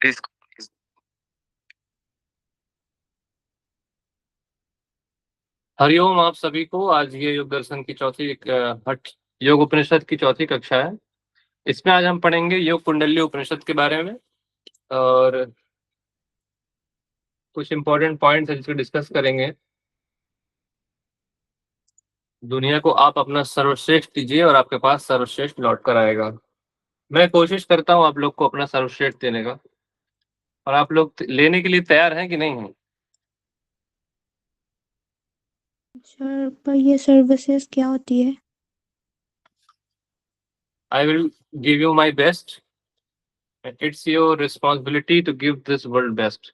किस हरिओम आप सभी को। आज ये योग दर्शन की चौथी हठ योग उपनिषद की चौथी कक्षा है। इसमें आज हम पढ़ेंगे योग कुंडली उपनिषद के बारे में और कुछ इंपॉर्टेंट पॉइंट्स है जिसको डिस्कस करेंगे। दुनिया को आप अपना सर्वश्रेष्ठ दीजिए और आपके पास सर्वश्रेष्ठ लौट कर आएगा। मैं कोशिश करता हूँ आप लोग को अपना सर्वश्रेष्ठ देने का, और आप लोग लेने के लिए तैयार हैं कि नहीं हैं? सर, पर ये सर्विसेज क्या होती है? I will give you my best. It's your responsibility to give this world best.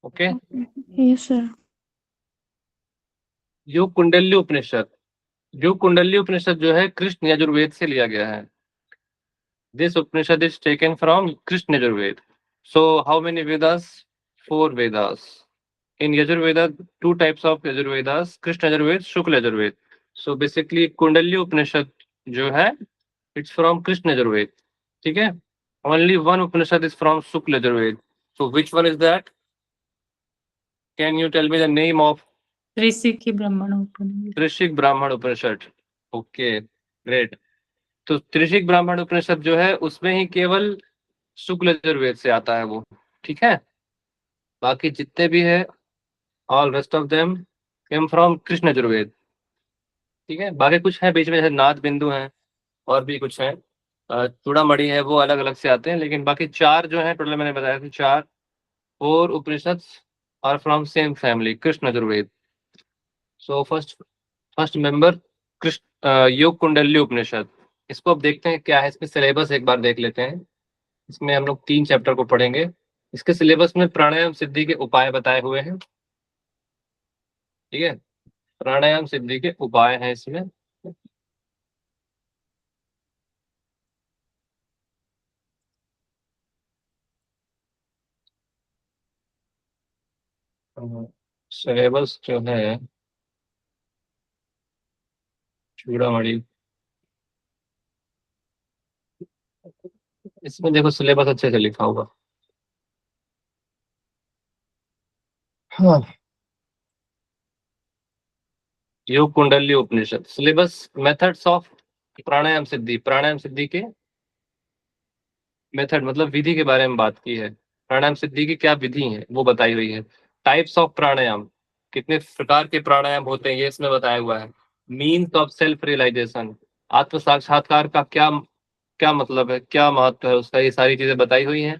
Okay. Yes sir. Yoga कुंडली उपनिषद जो है कृष्ण यजुर्वेद से लिया गया है। This Upanishad is taken from Krishna Yajurveda. So how many Vedas? 4 Vedas in Yajurveda. 2 types of Yajurvedas, Krishna Yajurveda, Shukla Yajurveda. So basically Kundali Upanishad जो है इट्स फ्रॉम कृष्ण यजुर्वेद। ठीक है। Only one Upanishad is from Shukla Yajurveda. So which one is that? Can you tell me the name of? Rishika Brahmana उपनिषद। त्रिशिक ब्राह्मण उपनिषद। Okay, great. तो त्रिशिक ब्राह्मण उपनिषद जो है उसमें ही केवल शुक्ल यजुर्वेद से आता है वो। ठीक है। बाकी जितने भी है all rest of them came from Krishna Yajurveda. ठीक है। बाकी कुछ है बीच में, जैसे नाद बिंदु हैं और भी कुछ है, चूड़ामणि है, वो अलग अलग से आते हैं। लेकिन बाकी 4 जो है टोटल मैंने बताया था, 4 4 Upanishad are from same family, Krishna Yajurveda. So first first member Krishna Yoga कुंडली उपनिषद। इसको अब देखते हैं क्या है, इसमें सिलेबस एक बार देख लेते हैं। इसमें हम लोग 3 चैप्टर को पढ़ेंगे। इसके सिलेबस में प्राणायाम सिद्धि के उपाय बताए हुए हैं। ठीक है। प्राणायाम सिद्धि के उपाय हैं इसमें। सिलेबस जो है चूड़ामणि, इसमें देखो सिलेबस अच्छे से लिखा होगा। हाँ। योग कुंडली उपनिषद सिलेबस, मेथड्स ऑफ प्राणायाम सिद्धि के मेथड मतलब विधि के बारे में बात की है। प्राणायाम सिद्धि की क्या विधि है वो बताई हुई है। टाइप्स ऑफ प्राणायाम, कितने प्रकार के प्राणायाम होते हैं ये इसमें बताया हुआ है। मीन्स ऑफ सेल्फ रियलाइजेशन, आत्म साक्षात्कार का क्या क्या मतलब है, क्या महत्व है उसका, ये सारी चीजें बताई हुई हैं।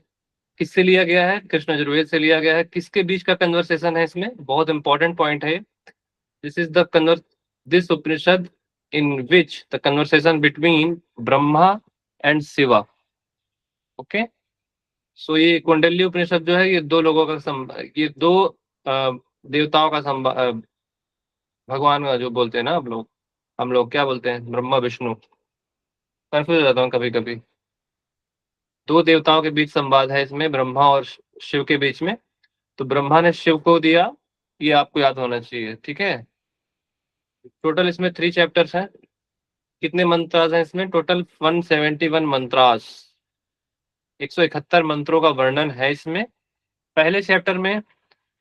किससे लिया गया है? कृष्ण यजुर्वेद से लिया गया है। किसके बीच का कन्वर्सेशन है इसमें? बहुत इंपॉर्टेंट पॉइंट है। दिस इज द कन्वर this Upanishad in which the conversation between Brahma and Shiva. Okay. So ये कुंडली उपनिषद जो है ये दो लोगों का ये दो देवताओं का भगवान का जो बोलते हैं ना हम लोग क्या बोलते हैं, ब्रह्मा विष्णु, कंफ्यूज हो जाता हूँ कभी कभी। दो देवताओं के बीच संवाद है इसमें, ब्रह्मा और शिव के बीच में। तो ब्रह्मा ने शिव को दिया, ये आपको याद होना चाहिए। ठीक है। टोटल इसमें 3 चैप्टर्स हैं। कितने मंत्रास हैं इसमें? टोटल 171 मंत्रास, 171 मंत्रों का वर्णन है इसमें। पहले चैप्टर में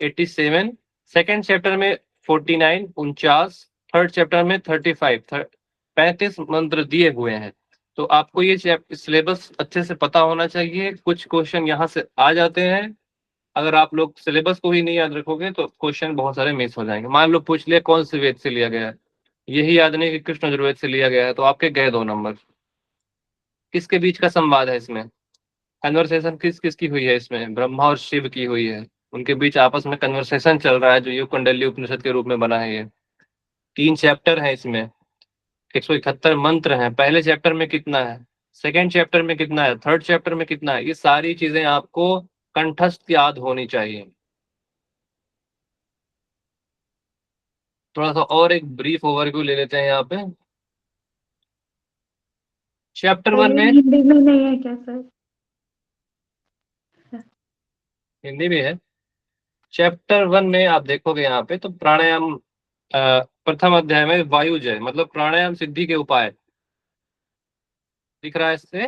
87, सेकेंड चैप्टर में 49 49, थर्ड चैप्टर में 35 35 मंत्र दिए हुए हैं। तो आपको ये सिलेबस अच्छे से पता होना चाहिए। कुछ क्वेश्चन यहाँ से आ जाते हैं, अगर आप लोग सिलेबस को ही नहीं याद रखोगे तो क्वेश्चन बहुत सारे मिस हो जाएंगे। मान लो पूछ लिया कौन से वेद से लिया गया है, यही याद नहीं कि कृष्ण यजुर्वेद से लिया गया है, तो आपके गए 2 नंबर। किसके बीच का संवाद है इसमें? कन्वर्सेशन किस किस की हुई है इसमें? ब्रह्मा और शिव की हुई है। उनके बीच आपस में कन्वर्सेशन चल रहा है जो युग कुंडली उपनिषद के रूप में बना है ये। 3 चैप्टर है इसमें, 171 मंत्र हैं। पहले चैप्टर में कितना है, सेकेंड चैप्टर में कितना है, थर्ड चैप्टर में कितना है, ये सारी चीजें आपको कंठस्थ याद होनी चाहिए। थोड़ा सा और एक ब्रीफ ओवरव्यू ले लेते हैं यहाँ पे। चैप्टर 1 में हिंदी में नहीं है क्या सर? हिंदी में है। चैप्टर 1 में आप देखोगे यहाँ पे तो प्राणायाम, प्रथम अध्याय में वायुजय मतलब प्राणायाम सिद्धि के उपाय दिख रहा है इससे।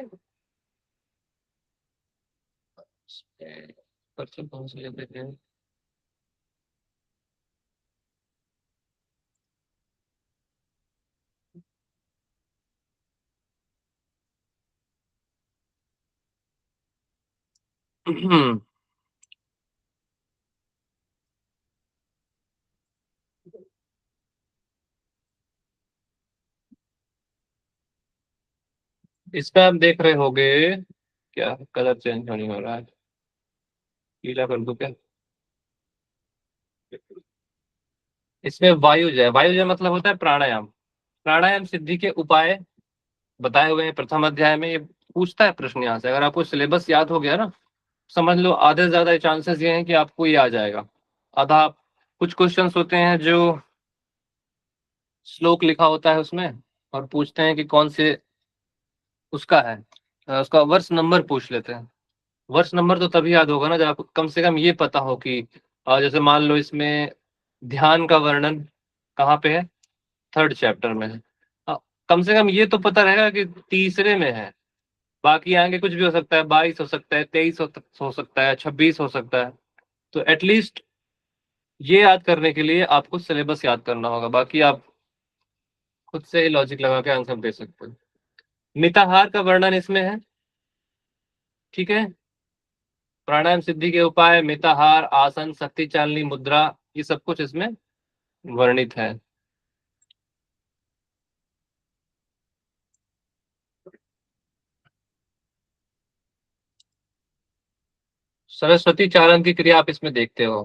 क्वेश्चन कौन से लेते हैं? इसमें आप देख रहे होगे, क्या कलर चेंज नहीं हो रहा है? पीला कर दो क्या? इसमें वायुजय, वायुजय मतलब होता है प्राणायाम। प्राणायाम सिद्धि के उपाय बताए हुए हैं प्रथम अध्याय में। ये पूछता है प्रश्न यहाँ से, अगर आपको सिलेबस याद हो गया ना, समझ लो आधे से ज्यादा चांसेस ये हैं कि आपको ये आ जाएगा। आधा, कुछ क्वेश्चंस होते हैं जो श्लोक लिखा होता है उसमें, और पूछते हैं कि कौन से उसका है, उसका वर्ष नंबर पूछ लेते हैं। वर्ष नंबर तो तभी याद होगा ना जब आपको कम से कम ये पता हो कि जैसे मान लो इसमें ध्यान का वर्णन कहाँ पे है, थर्ड चैप्टर में है। अ, कम से कम ये तो पता रहेगा कि तीसरे में है। बाकी आगे कुछ भी हो सकता है, 22 हो सकता है, 23 हो सकता है, 26 हो सकता है। तो एटलीस्ट ये याद करने के लिए आपको सिलेबस याद करना होगा, बाकी आप खुद से ही लॉजिक लगा के आंसर दे सकते हो। मिताहार का वर्णन इसमें है, ठीक है। प्राणायाम सिद्धि के उपाय, मिताहार, आसन, शक्ति चालनी मुद्रा, ये सब कुछ इसमें वर्णित है। सरस्वती चारण की क्रिया आप इसमें देखते हो।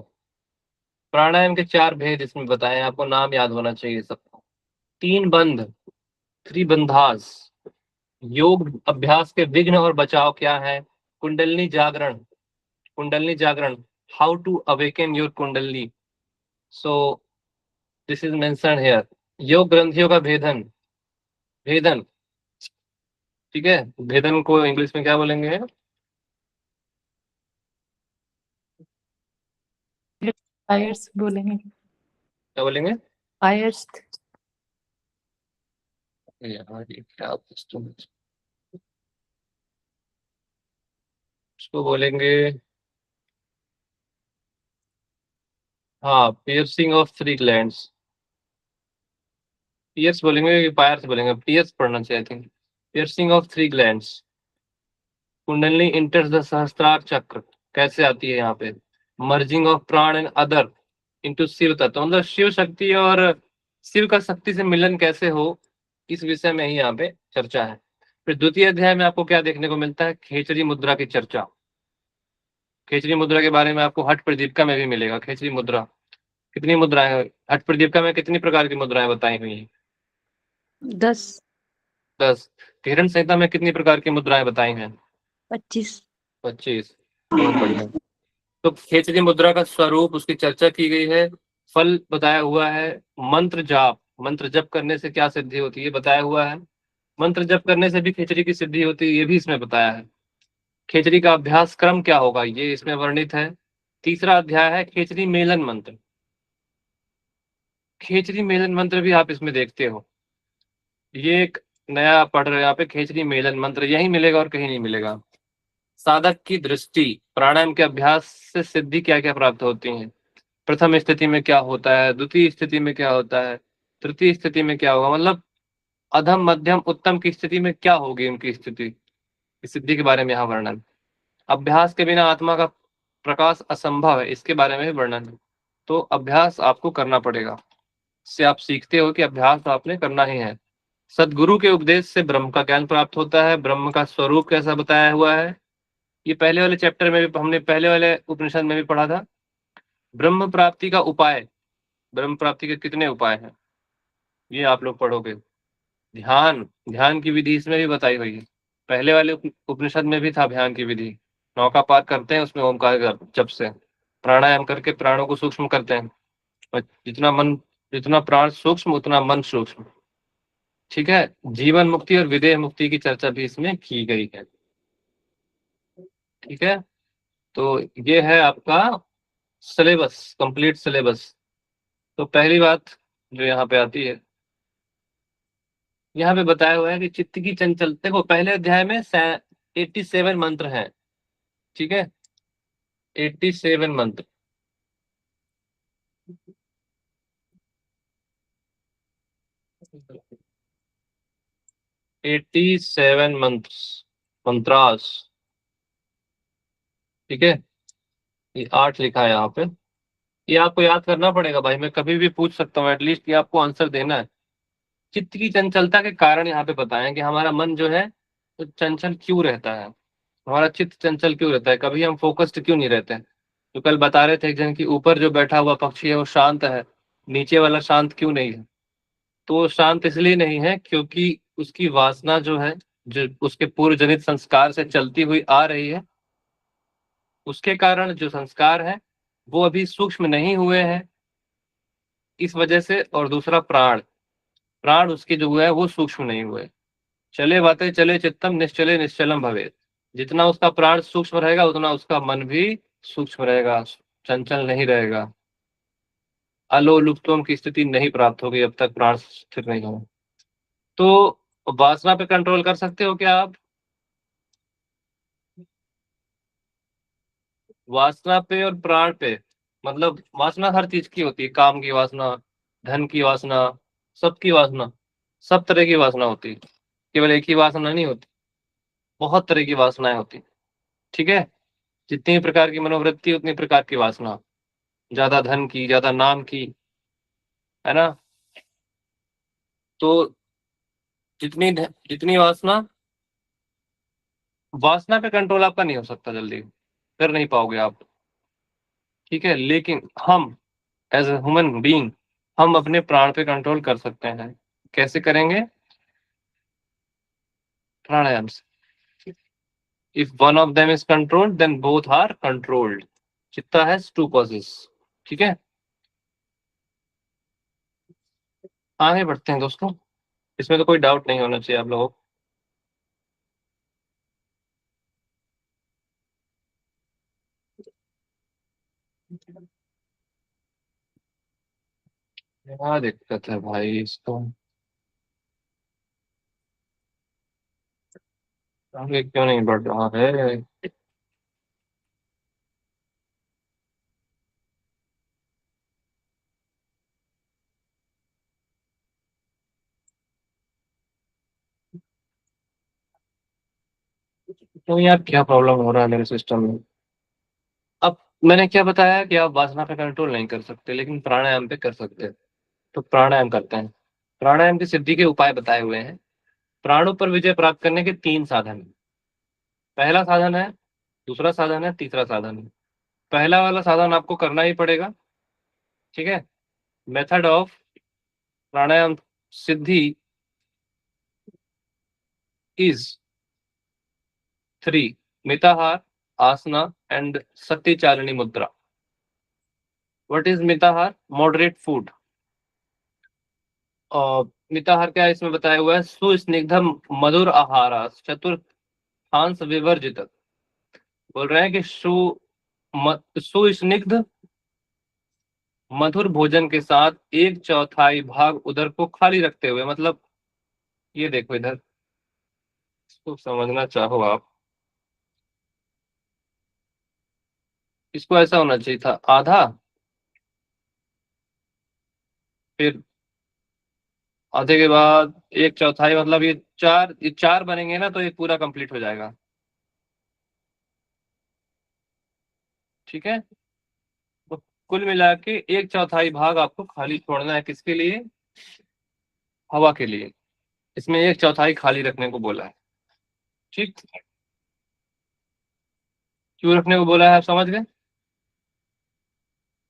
प्राणायाम के 4 भेद इसमें बताए हैं, आपको नाम याद होना चाहिए सबको। 3 बंध, त्रिबंधास। योग अभ्यास के विघ्न और बचाव क्या है? कुंडलनी जागरण, कुंडलनी जागरण, how to awaken your Kundalini. So this is mention here. योग ग्रंथियों का भेदन, भेदन, ठीक है। भेदन को इंग्लिश में क्या बोलेंगे? फायर्स बोलेंगे। क्या बोलेंगे? फायर्स। यार ये क्या उसको बोलेंगे, हाँ, piercing of three glands. Pierce बोलेंगे कि पायर्स बोलेंगे? पियर्स पढ़ना चाहिए, I think. Piercing of three glands. Kundalini enters the Sahasrara chakra, कैसे आती है यहाँ पे? Merging of prana and other into Shiva tattva, मतलब शिव शक्ति और शिव का शक्ति से मिलन कैसे हो, इस विषय में ही यहाँ पे चर्चा है। फिर द्वितीय अध्याय में आपको क्या देखने को मिलता है? खेचरी मुद्रा की चर्चा। खेचरी मुद्रा के बारे में आपको हठ प्रदीपिका में भी मिलेगा। खेचरी मुद्रा, कितनी मुद्राएं, हठ प्रदीपिका में कितनी प्रकार की मुद्राएं बताई हुई हैं? 10, 10। किरण संहिता में कितनी प्रकार की मुद्राएं बताई हैं? 25। 25। बहुत बढ़िया। तो खेचरी मुद्रा का स्वरूप, उसकी चर्चा की गई है। फल बताया हुआ है। मंत्र जाप, मंत्र जप करने से क्या सिद्धि होती है बताया हुआ है। मंत्र जप करने से भी खेचरी की सिद्धि होती है, ये भी इसमें बताया है। खेचरी का अभ्यास क्रम क्या होगा, ये इसमें वर्णित है। तीसरा अध्याय है खेचरी मेलन मंत्र। खेचरी मेलन मंत्र भी आप इसमें देखते हो। ये एक नया पढ़ रहे हो यहाँ पे, खेचरी मेलन मंत्र यही मिलेगा और कहीं नहीं मिलेगा। साधक की दृष्टि, प्राणायाम के अभ्यास से सिद्धि क्या क्या प्राप्त होती है? प्रथम स्थिति में क्या होता है, द्वितीय स्थिति में क्या होता है, तृतीय स्थिति में क्या होगा, मतलब अधम मध्यम उत्तम की स्थिति में क्या होगी उनकी स्थिति, इस सिद्धि के बारे में यहाँ वर्णन। अभ्यास के बिना आत्मा का प्रकाश असंभव है, इसके बारे में भी वर्णन है। तो अभ्यास आपको करना पड़ेगा, इससे आप सीखते हो कि अभ्यास तो आपने करना ही है। सदगुरु के उपदेश से ब्रह्म का ज्ञान प्राप्त होता है। ब्रह्म का स्वरूप कैसा बताया हुआ है, ये पहले वाले चैप्टर में भी, हमने पहले वाले उपनिषद में भी पढ़ा था। ब्रह्म प्राप्ति का उपाय, ब्रह्म प्राप्ति के कितने उपाय हैं, ये आप लोग पढ़ोगे। ध्यान, ध्यान की विधि इसमें भी बताई हुई है। पहले वाले उपनिषद में भी था ध्यान की विधि। नौका पार करते हैं उसमें ओमकार जप से, प्राणायाम करके प्राणों को सूक्ष्म करते हैं। और जितना प्राण सूक्ष्म उतना मन सूक्ष्म, ठीक है। जीवन मुक्ति और विदेह मुक्ति की चर्चा भी इसमें की गई है, ठीक है। तो ये है आपका सिलेबस, कंप्लीट सिलेबस। तो पहली बात जो यहाँ पे आती है, यहाँ पे बताया हुआ है कि चित्त की चंचल, देखो पहले अध्याय में 87 मंत्र हैं, ठीक है। 87 मंथ, मंत्रास, ठीक है। ये 8 लिखा है यहाँ पे। ये आपको याद करना पड़ेगा भाई, मैं कभी भी पूछ सकता हूँ, एटलीस्ट ये आपको आंसर देना है। चित्त की चंचलता के कारण यहाँ पे बताएं कि हमारा मन जो है तो चंचल क्यों रहता है, हमारा चित्त चंचल क्यों रहता है, कभी हम फोकस्ड क्यों नहीं रहते। तो कल बता रहे थे एक जन की ऊपर जो बैठा हुआ पक्षी है वो शांत है, नीचे वाला शांत क्यों नहीं है। तो वो शांत इसलिए नहीं है क्योंकि उसकी वासना जो है, जो उसके पूर्व जनित संस्कार से चलती हुई आ रही है, उसके कारण जो संस्कार है वो अभी सूक्ष्म नहीं हुए हैं, इस वजह से। और दूसरा प्राण, प्राण उसके जो हुआ है वो सूक्ष्म नहीं हुए। चले बातें चले चित्तम निश्चले निश्चलम भवे, जितना उसका प्राण सूक्ष्म रहेगा उतना उसका मन भी सूक्ष्म रहेगा, चंचल नहीं रहेगा। अलोलुप्तोम की स्थिति नहीं प्राप्त होगी जब तक प्राण स्थिर नहीं हो। तो वासना पे कंट्रोल कर सकते हो क्या आप? वासना पे और प्राण पे, मतलब वासना हर चीज की होती है, काम की वासना, धन की वासना, सबकी वासना, सब तरह की वासना होती है, केवल एक ही वासना नहीं होती, बहुत तरह की वासनाएं होती हैं, ठीक है। जितनी प्रकार की मनोवृत्ति उतनी प्रकार की वासना, ज्यादा धन की, ज्यादा नाम की, है ना। तो जितनी वासना, वासना पे कंट्रोल आपका नहीं हो सकता, जल्दी कर नहीं पाओगे आप, ठीक है। लेकिन हम एज ए ह्यूमन बीइंग, हम अपने प्राण पे कंट्रोल कर सकते हैं। कैसे करेंगे? प्राणायाम से। If one of them is controlled then both are controlled. Chitta has to causes, ठीक है। आगे बढ़ते हैं दोस्तों, इसमें तो कोई डाउट नहीं होना चाहिए आप लोगों को। क्या दिक्कत है भाई इसको, आगे क्यों नहीं बढ़ रहा है? क्यों यार, क्या प्रॉब्लम हो रहा है मेरे सिस्टम में? अब मैंने क्या बताया कि आप वासना पे कंट्रोल नहीं कर सकते लेकिन प्राणायाम पे कर सकते हैं। तो प्राणायाम करते हैं। प्राणायाम की सिद्धि के उपाय बताए हुए हैं। प्राणों पर विजय प्राप्त करने के 3 साधन हैं। पहला साधन है, दूसरा साधन है, तीसरा साधन है। पहला वाला साधन आपको करना ही पड़ेगा, ठीक है। Method of pranayama siddhi is 3: mitahara, asana and satyacharini mudra. What is mitahara? Moderate food. और मिताहार क्या है इसमें बताया हुआ है? सुस्निग्धम मधुर आहार चतुर्थांश विवर्जित। बोल रहे हैं कि सुस्निग्ध मधुर भोजन के साथ 1/4 भाग उदर को खाली रखते हुए, मतलब ये देखो इधर, इसको समझना चाहो आप, इसको ऐसा होना चाहिए था आधा, फिर आधे के बाद 1/4, मतलब ये चार बनेंगे ना तो ये पूरा कंप्लीट हो जाएगा, ठीक है। तो कुल मिला के 1/4 भाग आपको खाली छोड़ना है, किसके लिए? हवा के लिए। इसमें 1/4 खाली रखने को बोला है, ठीक। क्यों रखने को बोला है आप समझ गए?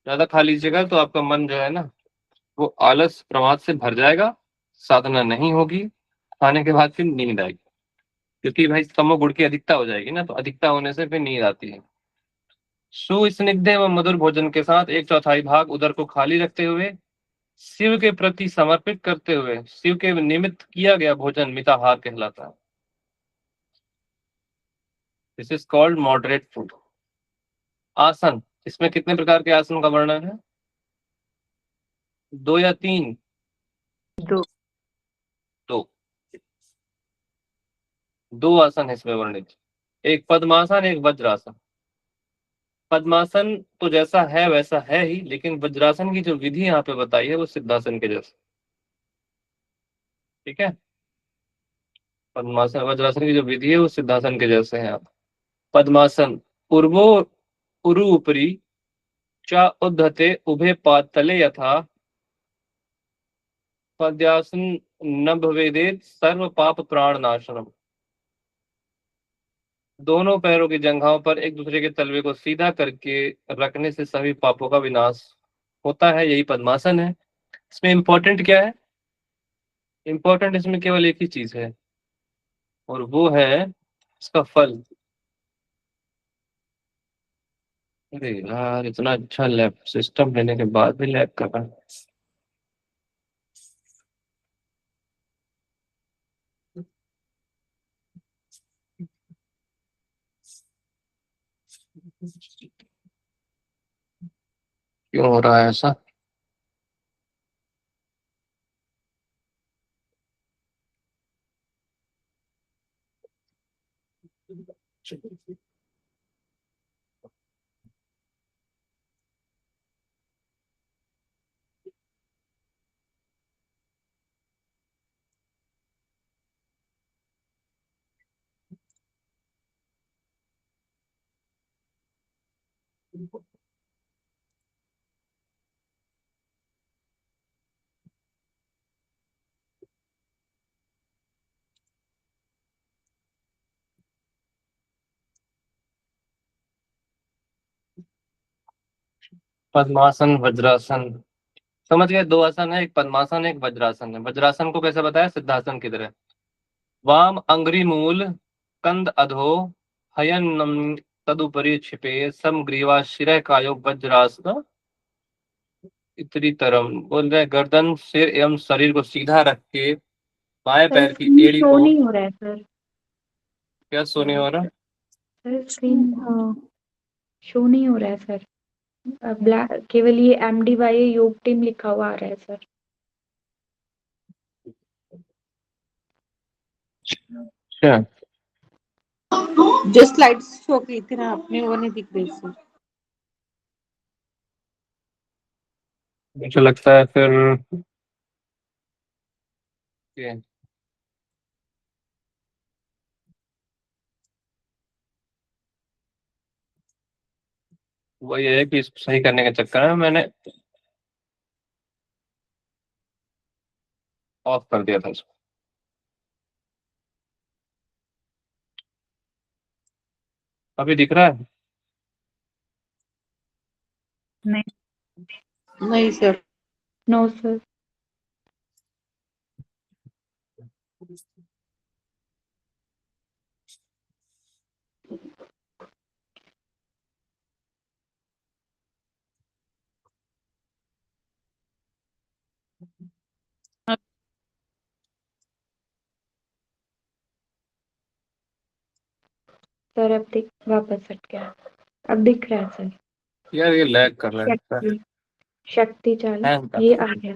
ज्यादा खा लीजिएगा तो आपका मन जो है ना वो आलस प्रमाद से भर जाएगा, साधना नहीं होगी, खाने के बाद फिर नींद आएगी, क्योंकि भाई तमोगुण की अधिकता हो जाएगी ना, तो अधिकता होने से फिर नींद आती है। सुस्निग्ध एवं मधुर भोजन के साथ 1/4 भाग उदर को खाली रखते हुए शिव के प्रति समर्पित करते हुए शिव के निमित्त किया गया भोजन मिताहार कहलाता है। This is called moderate food. आसन, इसमें कितने प्रकार के आसन का वर्णन है? 2 या 3? 2। 2। 2 आसन है इसमें वर्णित, एक पद्मासन, एक वज्रासन। पद्मासन तो जैसा है वैसा है ही, लेकिन वज्रासन की जो विधि यहाँ पे बताई है वो सिद्धासन के जैसे। ठीक है, पद्मासन वज्रासन की जो विधि है वो सिद्धासन के जैसे है। पद्मासन पूर्वो उरु उपरि च उद्धते उभे पातले यथा पद्यासन न भवेदेत सर्व पाप प्राण नाशनम। दोनों पैरों की जंघाओं पर एक दूसरे के तलवे को सीधा करके रखने से सभी पापों का विनाश होता है, यही पद्मासन है। इसमें इंपॉर्टेंट क्या है? इंपॉर्टेंट इसमें केवल एक ही चीज है, और वो है इसका फल। अरे यार, इतना अच्छा लैब सिस्टम लेने के बाद भी लैब कर रहा है। क्यों हो रहा है ऐसा? पद्मासन वज्रासन, समझ गए? दो आसन है, एक पद्मासन एक वज्रासन है। वज्रासन को कैसे बताया? सिद्धासन की तरह। वाम अंग्री मूल कंद अधो हयनम तदुपरि छिपे समग्रीवा शिरः कायो वज्रासन इतरी तरम। बोल रहे गर्दन सिर एवं शरीर को सीधा रख के बाएं सर पैर की स्क्रीन एड़ी शो को। नहीं हो रहा है सर। क्या सोने हो रहा? सर स्क्रीन शो नहीं हो रहा है सर। ब्लैक केवल ये MDY योग टीम लिखा हुआ आ रहा है सर। अच्छा, जो स्लाइड्स शो की थी ना आपने, वो नहीं दिख रही सर। मुझे लगता है फिर ये वही है कि इसको सही करने के चक्कर में मैंने ऑफ कर दिया था इसको। अभी दिख रहा है? नहीं सर। No sir. सर अब दिख वापस हट गया। अब दिख रहा है सर। यार ये लैग कर रहा है। शक्ति शक्ति चाल हैंग कर ये रहा आ है। गया।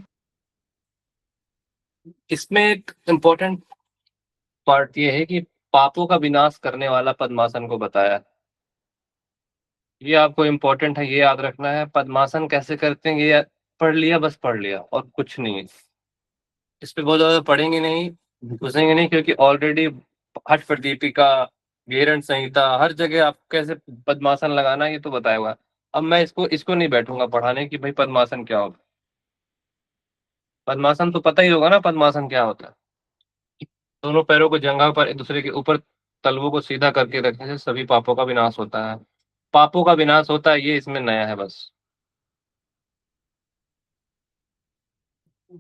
इसमें एक इम्पोर्टेंट पार्ट ये है कि पापों का विनाश करने वाला पद्मासन को बताया। ये आपको इम्पोर्टेंट है, ये याद रखना है। पद्मासन कैसे करते हैं ये पढ़ लिया, बस पढ़ लिया और कुछ नहीं है। इस पे बहुत ज्यादा पढ़ेंगे नहीं, घुसेंगे नहीं, क्योंकि ऑलरेडी हठ प्रदीपिका, घेरण संहिता, हर जगह आप कैसे पद्मासन लगाना है ये तो बताया हुआ है। अब मैं इसको इसको नहीं बैठूंगा पढ़ाने की भाई पद्मासन क्या होता है। पद्मासन तो पता ही होगा ना, पद्मासन क्या होता है। दोनों पैरों को जंघा पर एक दूसरे के ऊपर तलवों को सीधा करके रखने से सभी पापों का विनाश होता है। पापों का विनाश होता है, ये इसमें नया है बस।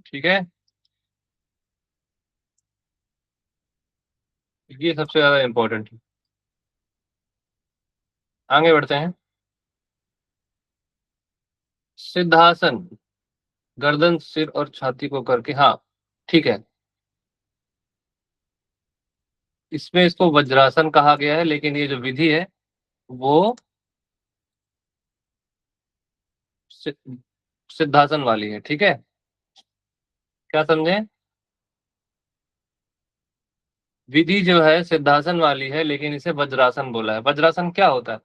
ठीक है, ये सबसे ज्यादा इंपॉर्टेंट है। आगे बढ़ते हैं। सिद्धासन, गर्दन सिर और छाती को करके, हाँ ठीक है। इसमें इसको वज्रासन कहा गया है, लेकिन ये जो विधि है वो सि- सिद्धासन वाली है। ठीक है, क्या समझे? विधि जो है सिद्धासन वाली है, लेकिन इसे वज्रासन बोला है। वज्रासन क्या होता है?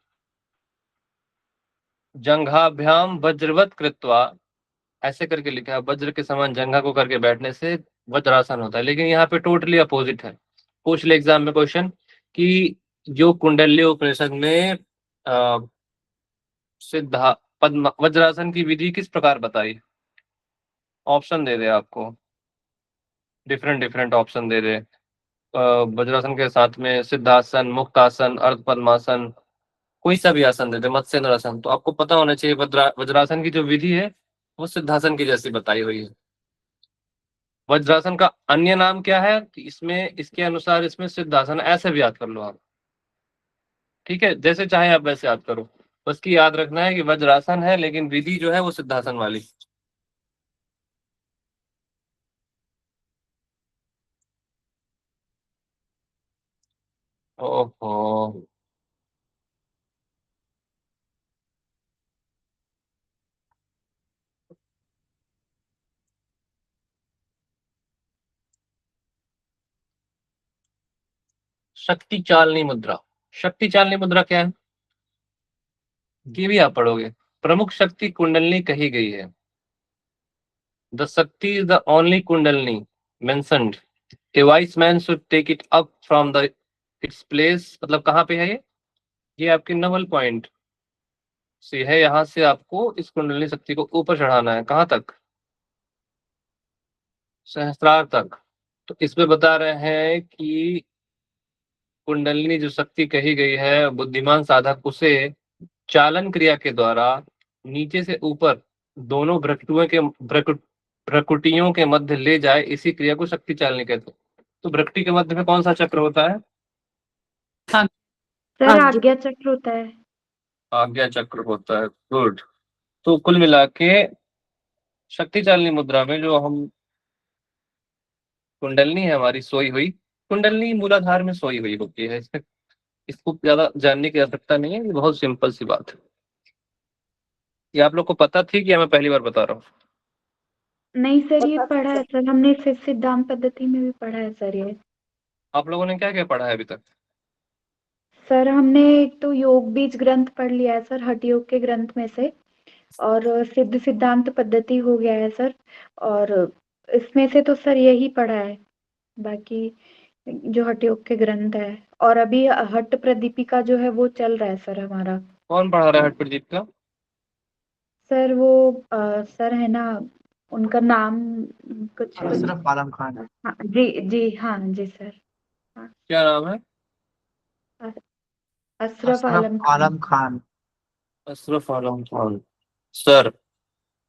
जंघाभ्याम वज्रवत कृत्वा, ऐसे करके लिखा है, वज्र के समान जंघा को करके बैठने से वज्रासन होता है, लेकिन यहाँ पे टोटली अपोजिट है। पूछ ले एग्जाम में क्वेश्चन कि जो कुंडली उपनिषद में सिद्धा पद्म वज्रासन की विधि किस प्रकार बताई, ऑप्शन दे दे आपको, डिफरेंट डिफरेंट ऑप्शन दे दे। वज्रासन के साथ में सिद्धासन, मुक्तासन, अर्ध पद्मासन, कोई सा भी आसन दे दे, मत्स्येंद्र आसन, तो आपको पता होना चाहिए वज्रासन की जो विधि है वो सिद्धासन की जैसी बताई हुई है। वज्रासन का अन्य नाम क्या है, इसमें इसके अनुसार इसमें सिद्धासन ऐसे भी याद कर लो आप, ठीक है, जैसे चाहे आप वैसे याद करो, बस की याद रखना है कि वज्रासन है लेकिन विधि जो है वो सिद्धासन वाली। ओहो, शक्ति चालनी मुद्रा, शक्ति चालनी मुद्रा क्या है ये भी आप पढ़ोगे। प्रमुख शक्ति कुंडलनी कही गई है, the shakti is the only kundalini mentioned, a wise man should take it up from the its place, मतलब कहाँ पे है ये आपके नवल पॉइंट से है, यहाँ से आपको इस कुंडलिनी शक्ति को ऊपर चढ़ाना है, कहाँ तक, सहस्त्रार तक। तो इसमें बता रहे हैं कि कुंडलिनी जो शक्ति कही गई है, बुद्धिमान साधक उसे चालन क्रिया के द्वारा नीचे से ऊपर दोनों भ्रकुटियों के मध्य ले जाए, इसी क्रिया को शक्ति चालनी कहते हैं। तो भ्रकुटी के मध्य में कौन सा चक्र होता है, हाँ सर हाँ, आज्ञा चक्र होता है। आज्ञा चक्र होता है, गुड। तो कुल मिला के शक्ति चालनी मुद्रा में जो हम कुंडलनी है हमारी सोई हुई, कुंडलनी मूलाधार में सोई हुई होती है, इसमें इसको ज्यादा जानने की आवश्यकता नहीं है, ये बहुत सिंपल सी बात है। ये आप लोग को पता थी कि मैं पहली बार बता रहा हूँ। नहीं सर, ये पढ़ा है सर हमने, सिद्धांत पद्धति में भी पढ़ा है सर ये। आप लोगों ने क्या क्या पढ़ा है अभी तक, सर हमने एक तो योग बीज ग्रंथ पढ़ लिया है सर, हठ योग के ग्रंथ में से, और सिद्धांत पद्धति हो गया है सर, और इसमें से तो सर यही पढ़ा है, बाकी जो हठ योग के ग्रंथ है, और अभी हठ प्रदीपिका जो है वो चल रहा है सर हमारा। कौन पढ़ा रहा है हठ प्रदीप का, सर वो सर है ना, उनका नाम कुछ, अशरफ आलम खान। हाँ जी जी, हाँ जी सर, क्या नाम है, अशरफ आलम खान। आलम खान। अशरफ आलम खान सर,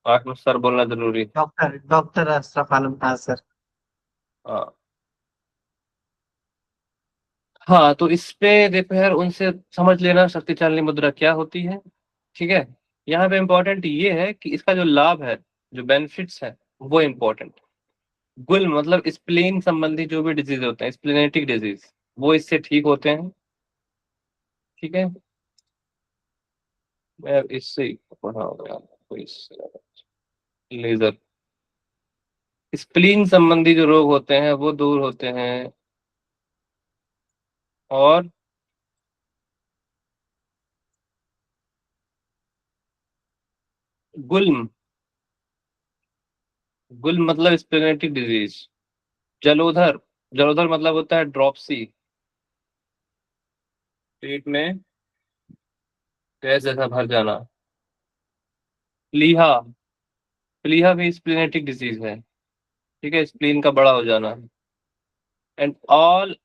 आठ में सर बोलना जरूरी है। डॉक्टर डॉक्टर अशरफ आलम खान सर। हाँ हाँ, तो इस पे देखो यार, उनसे समझ लेना शक्ति चालनी मुद्रा क्या होती है, ठीक है। यहाँ पे इम्पोर्टेंट ये है कि इसका जो लाभ है, जो बेनिफिट्स है वो इम्पोर्टेंट। गुल मतलब स्प्लीन संबंधी जो भी डिजीज होते हैं, स्प्लेनेटिक डिजीज, वो इससे ठीक होते हैं, ठीक है। मैं इससे ही पढ़ा होगा आपको, इससे लेजर, स्प्लीन संबंधी जो रोग होते हैं वो दूर होते हैं, और गुल्म, गुल्म मतलब स्प्लेनेटिक डिजीज, जलोधर, जलोधर मतलब होता है ड्रॉपसी, पेट में गैस जैसा भर जाना, प्लीहा, प्लीहा भी स्प्लेनेटिक डिजीज है, ठीक है, स्प्लीन का बड़ा हो जाना, and all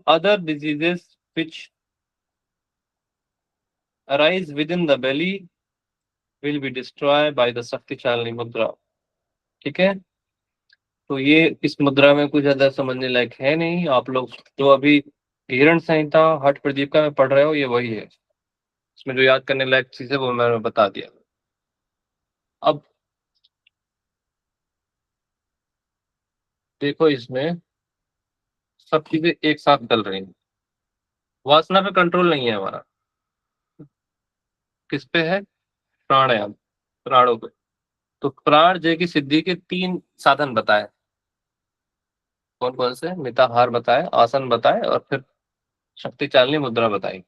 other diseases which arise within the belly will be destroyed by the शक्ति चालनी मुद्रा, ठीक है। तो ये इस मुद्रा में कुछ ज्यादा समझने लायक है नहीं, आप लोग जो अभी हिरण संहिता हठ प्रदीपिका में पढ़ रहे हो ये वही है, इसमें जो याद करने लायक चीज है वो मैंने बता दिया। अब देखो इसमें सब चीजें एक साथ चल रही हैं, वासना पे कंट्रोल नहीं है हमारा, किस पे है, प्राणायाम, प्राणों पे। तो प्राण जय की सिद्धि के 3 साधन बताए, कौन कौन से, मिताहार बताए, आसन बताए, और फिर शक्ति चालनी मुद्रा बताई।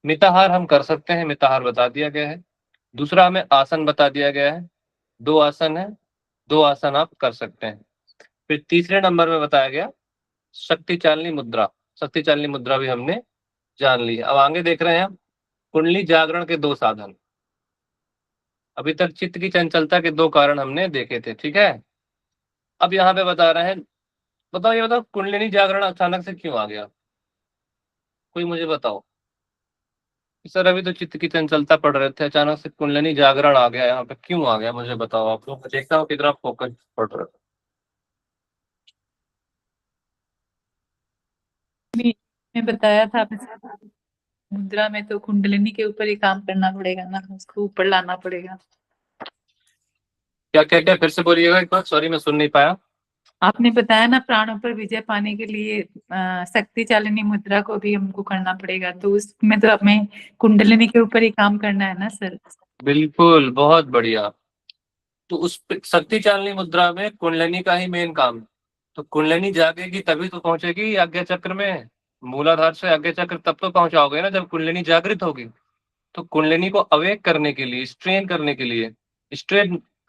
मिताहार हम कर सकते हैं, मिताहार बता दिया गया है। दूसरा हमें आसन बता दिया गया है, 2 आसन है, 2 आसन आप कर सकते हैं। फिर तीसरे नंबर में बताया गया शक्ति चालनी मुद्रा, शक्ति चालनी मुद्रा भी हमने जान ली है। अब आगे देख रहे हैं हम कुंडली जागरण के 2 साधन। अभी तक चित्त की चंचलता के 2 कारण हमने देखे थे, ठीक है। अब यहाँ पे बता रहे हैं, बताओ ये बताओ कुंडलिनी जागरण अचानक से क्यों आ गया, कोई मुझे बताओ। सर अभी तो चित्त की चंचलता पढ़ रहे थे, अचानक से कुंडलिनी जागरण आ गया, यहाँ पे क्यों आ गया मुझे बताओ आप लोग। देखता हूँ कितना फोकस पढ़ रहे हो। मैं बताया था मुद्रा में तो कुंडलिनी के ऊपर ही काम करना पड़ेगा ना, उसको ऊपर लाना पड़ेगा। क्या क्या क्या फिर से बोलिएगा एक बार, सॉरी मैं सुन नहीं पाया। आपने बताया ना प्राणों पर विजय पाने के लिए शक्ति चालिनी मुद्रा को भी हमको करना पड़ेगा, तो उसमें तो हमें कुंडलिनी के ऊपर ही काम करना है ना सर। बिल्कुल, बहुत बढ़िया। तो उस शक्ति चालनी मुद्रा में कुंडलिनी का ही मेन काम है। तो कुंडलिनी जागेगी तभी तो पहुंचेगी आज्ञा चक्र में, मूलाधार से आज्ञा चक्र तब तो पहुंचाओगे ना जब कुंडलिनी जागृत होगी। तो कुंडलिनी को अवेक करने के लिए, स्ट्रेन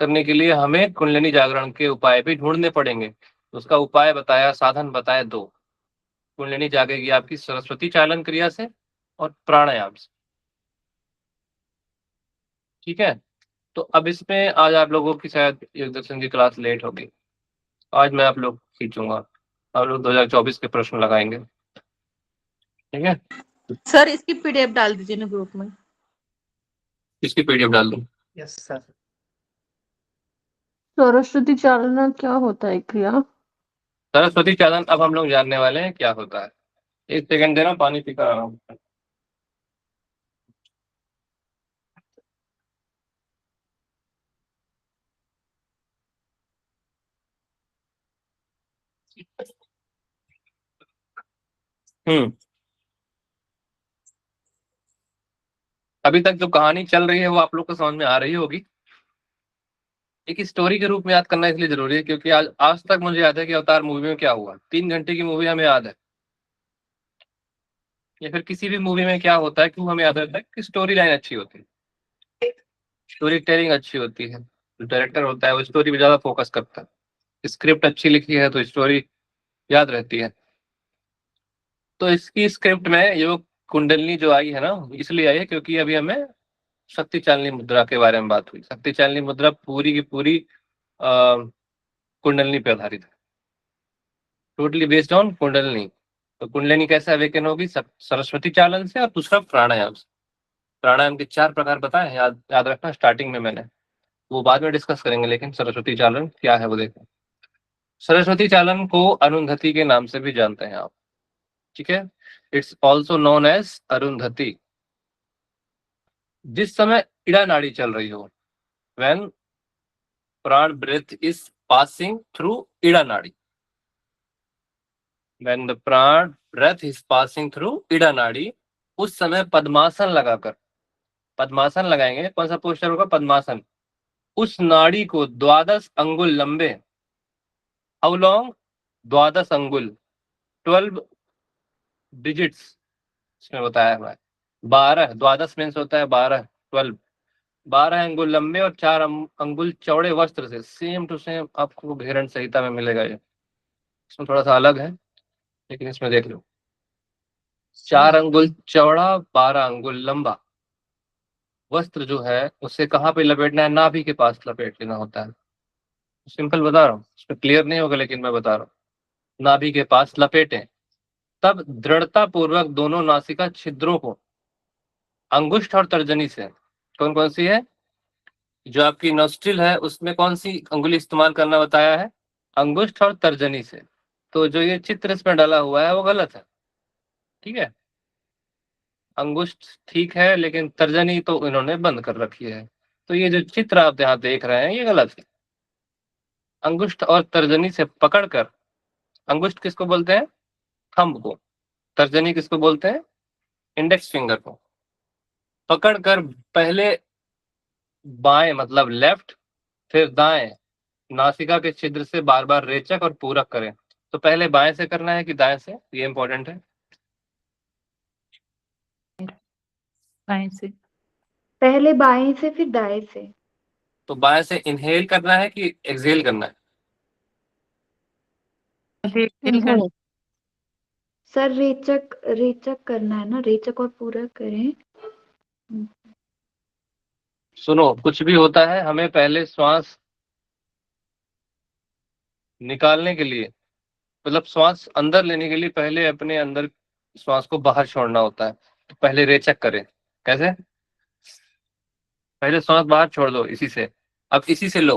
करने के लिए हमें कुंडलिनी जागरण के उपाय भी ढूंढने पड़ेंगे। उसका उपाय बताया, साधन बताए 2। कुंडलिनी जागेगी आपकी सरस्वती चालन क्रिया से और प्राणायाम से, ठीक है। तो अब इसमें आज आप लोगों की शायद योग दर्शन की क्लास लेट होगी, आज मैं आप लोग खींचूंगा, आप लोग 2024 के प्रश्न लगाएंगे, ठीक है। सर इसकी पीडीएफ डाल दीजिए ना ग्रुप में। इसकी पीडीएफ डाल दूं। Yes sir. सरस्वती चालना क्या होता है क्रिया? सरस्वती चालन अब हम लोग जानने वाले हैं क्या होता है। 1 सेकंड देना, पानी पीकर आ रहा हूँ। हम्म, अभी तक जो कहानी चल रही है वो आप लोग को समझ में आ रही होगी। एक स्टोरी के रूप में याद करना इसलिए जरूरी है क्योंकि आज आज तक मुझे याद है कि अवतार मूवी में क्या हुआ। 3 घंटे की मूवी हमें याद है, या फिर किसी भी मूवी में क्या होता है, क्यों हमें याद रहता है कि स्टोरी लाइन अच्छी होती है, स्टोरी टेलिंग अच्छी होती है। जो डायरेक्टर होता है वो स्टोरी पे ज्यादा फोकस करता है, स्क्रिप्ट अच्छी लिखी है तो स्टोरी याद रहती है। तो इसकी स्क्रिप्ट में ये कुंडलिनी जो आई है ना, इसलिए आई है क्योंकि अभी हमें शक्ति चालनी मुद्रा के बारे में बात हुई। शक्ति चालनी मुद्रा पूरी की पूरी कुंडलिनी पे आधारित है, टोटली बेस्ड ऑन कुंडलिनी। तो कुंडलिनी कैसे अवेकन होगी, सरस्वती चालन से और दूसरा प्राणायाम से। प्राणायाम के 4 प्रकार बताए हैं, याद याद रखना, स्टार्टिंग में मैंने, वो बाद में डिस्कस करेंगे, लेकिन सरस्वती चालन क्या है वो देखो। सरस्वती चालन को अरुंधति के नाम से भी जानते हैं आप, ठीक है। It's also known as Arundhati. जिस समय इड़ा नाड़ी चल रही हो, when prana breath is passing through Ida nadi, when the prana breath is passing through Ida nadi, उस समय पद्मासन लगाकर, पद्मासन लगाएंगे, कौन सा पोस्टर होगा, पद्मासन। उस नाड़ी को 12 अंगुल लंबे, हाउ लॉन्ग, 12 अंगुल, 12 डिजिट्स इसमें बताया हुआ है। 12, 12 मीन्स होता है 12, 12, 12 अंगुल लंबे और 4 अंगुल चौड़े वस्त्र से, सेम टू सेम आपको घेरण संहिता में मिलेगा। ये इसमें थोड़ा सा अलग है लेकिन इसमें देख लो, 4 अंगुल चौड़ा, 12 अंगुल लंबा वस्त्र जो है उसे कहाँ पे लपेटना है, नाभि के पास लपेट लेना होता है। सिंपल बता रहा हूँ, इसमें क्लियर नहीं होगा लेकिन मैं बता रहा हूँ। नाभि के पास लपेटें, तब दृढ़ता पूर्वक दोनों नासिका छिद्रों को अंगुष्ठ और तर्जनी से, कौन कौन सी है, जो आपकी नोस्ट्रिल है उसमें कौन सी अंगुली इस्तेमाल करना बताया है, अंगुष्ठ और तर्जनी से। तो जो ये चित्र इसमें डाला हुआ है वो गलत है, ठीक है। अंगुष्ठ ठीक है लेकिन तर्जनी तो इन्होंने बंद कर रखी है। तो ये जो चित्र आप यहाँ देख रहे हैं ये गलत है। अंगुष्ठ और तर्जनी से पकड़कर, अंगुष्ठ किसको बोलते हैं, थंब को, तर्जनी किसको बोलते हैं, इंडेक्स फिंगर को, पकड़कर पहले बाएं मतलब लेफ्ट, फिर दाएं नासिका के छिद्र से बार बार रेचक और पूरक करें। तो पहले बाएं से करना है कि दाएं से, ये इंपॉर्टेंट है। बाएं से। पहले बाएं से फिर दाएं से। तो बाएं से इनहेल करना है कि एक्सहेल करना है? Inhale. सर रेचक रेचक करना है ना, रेचक और पूरक करें। सुनो, कुछ भी होता है हमें पहले श्वास निकालने के लिए, मतलब श्वास अंदर लेने के लिए पहले अपने अंदर श्वास को बाहर छोड़ना होता है। तो पहले रेचक करें। कैसे? पहले श्वास बाहर छोड़ दो इसी से, अब इसी से लो।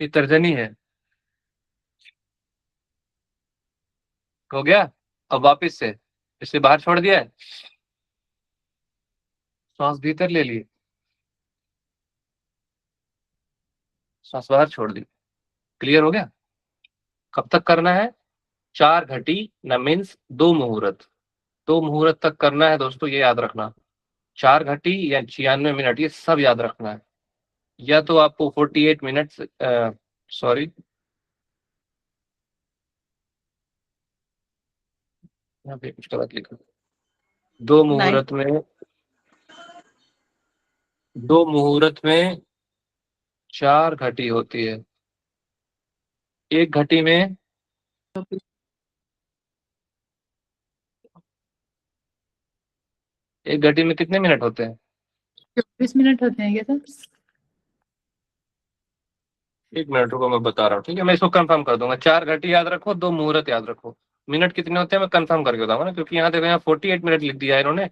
ये तर्जनी है, हो गया। अब वापस से इसे बाहर छोड़ दिया है, श्वास भीतर ले लिए, श्वास बाहर छोड़ दी। क्लियर हो गया? कब तक करना है? 4 घटी न मीन्स 2 मुहूर्त। 2 मुहूर्त तक करना है दोस्तों, ये याद रखना। 4 घटी या 96 मिनट, ये सब याद रखना है। या तो आपको 48 मिनट, सॉरी, यहाँ पे कुछ गलत लिखा। 2 मुहूर्त में 4 घटी होती है। एक घटी में कितने मिनट होते हैं? 24 मिनट होते हैं क्या सर? 1 मिनट रुको, मैं बता रहा हूँ, ठीक है। मैं इसको कंफर्म कर दूंगा। 4 घटी याद रखो, 2 मुहूर्त याद रखो। मिनट कितने होते हैं मैं कंफर्म करके बताऊंगा ना, क्योंकि यहाँ देखो, यहाँ 48 मिनट लिख दिया है इन्होंने,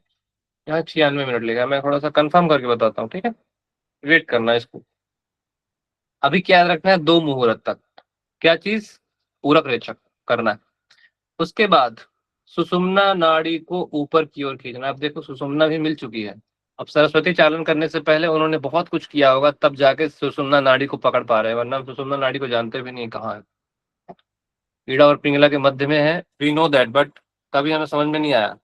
यहाँ 96 मिनट लिखा है। मैं थोड़ा सा कंफर्म करके बताता हूँ, ठीक है। वेट करना है इसको। अभी क्या याद रखना है? 2 मुहूर्त तक क्या चीज? पूरक रेचक करना है। उसके बाद सुषुम्ना नाड़ी को ऊपर की ओर खींचना। अब देखो, सुषुम्ना भी मिल चुकी है। अब सरस्वती चालन करने से पहले उन्होंने बहुत कुछ किया होगा, तब जाके सुषुम्ना नाड़ी को पकड़ पा रहे हैं, वरना हम सुषुम्ना नाड़ी को जानते भी नहीं कहाँ है। ईड़ा और पिंगला के मध्य में है, वी नो दैट, बट कभी हमें समझ में नहीं आया।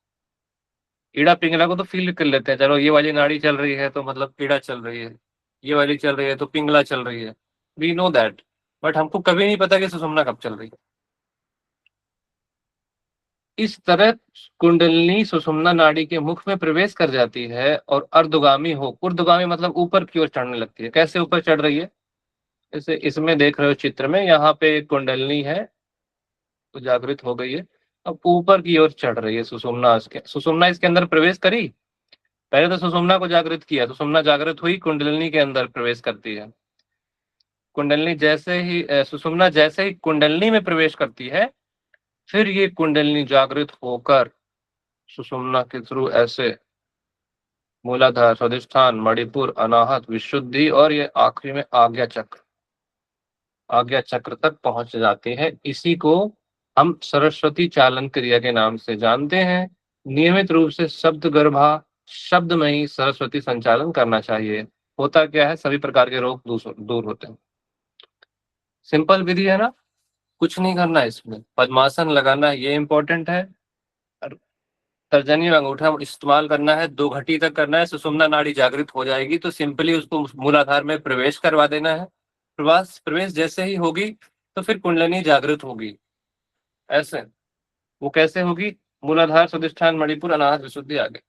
ईड़ा पिंगला को तो फील कर लेते हैं, चलो ये वाली नाड़ी चल रही है तो मतलब ईड़ा चल रही है, ये वाली चल रही है तो पिंगला चल रही है, वी नो दैट, बट हमको कभी नहीं पता कि सुषुम्ना कब चल रही है। इस तरह कुंडलिनी सुषुम्ना नाड़ी के मुख में प्रवेश कर जाती है और अर्धगामी हो, ऊर्ध्वगामी मतलब ऊपर की ओर चढ़ने लगती है। कैसे ऊपर चढ़ रही है? जैसे इसमें देख रहे हो चित्र में, यहाँ पे एक कुंडलिनी है, तो जागृत हो गई है, अब ऊपर की ओर चढ़ रही है सुषुम्ना। सुषुम्ना इसके अंदर प्रवेश करी, पहले तो सुषुम्ना को जागृत किया, सुषुम्ना जागृत हुई, कुंडलिनी के अंदर प्रवेश करती है। कुंडलिनी जैसे ही सुषुम्ना जैसे ही कुंडलिनी में प्रवेश करती है, फिर ये कुंडलिनी जागृत होकर सुषुम्ना के थ्रू ऐसे मूलाधार, स्वादिष्ठान, मणिपुर, अनाहत, विशुद्धि और ये आखिरी में आज्ञा चक्र तक पहुंच जाती है। इसी को हम सरस्वती चालन क्रिया के नाम से जानते हैं। नियमित रूप से शब्द गर्भा शब्द में ही सरस्वती संचालन करना चाहिए। होता क्या है, सभी प्रकार के रोग दूर होते हैं। सिंपल विधि है ना, कुछ नहीं करना है इसमें। पद्मासन लगाना ये इंपॉर्टेंट है, तर्जनी में अंगूठा इस्तेमाल करना है, 2 घटी तक करना है। सुषुम्ना नाड़ी जागृत हो जाएगी तो सिंपली उसको मूलाधार में प्रवेश करवा देना है। प्रवेश जैसे ही होगी तो फिर कुंडलिनी जागृत होगी। ऐसे वो कैसे होगी? मूलाधार, स्वादिष्ठान, मणिपुर, अनाहत, विशुद्धि, आगे।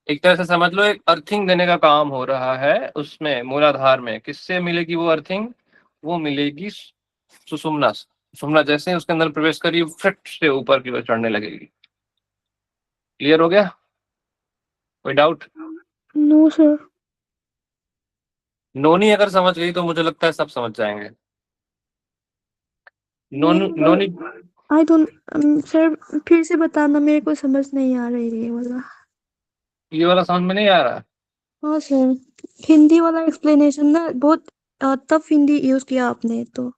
एक तरह से समझ लो एक अर्थिंग देने का काम हो रहा है उसमें, मूलाधार में। किससे मिलेगी वो अर्थिंग? वो मिलेगी सुषुम्ना से। सुषुम्ना जैसे ही उसके अंदर प्रवेश करी, फट से ऊपर की ओर चढ़ने लगेगी। क्लियर हो गया? कोई डाउट? No sir. नोनी अगर समझ गई तो मुझे लगता है सब समझ जाएंगे। नोनी आई डोंट सर, फिर से बताना, मेरे को समझ नहीं आ रही है ये वाला। ये वाला समझ में नहीं आ रहा? हाँ सर, हिंदी वाला एक्सप्लेनेशन ना बहुत टफ हिंदी यूज किया आपने तो।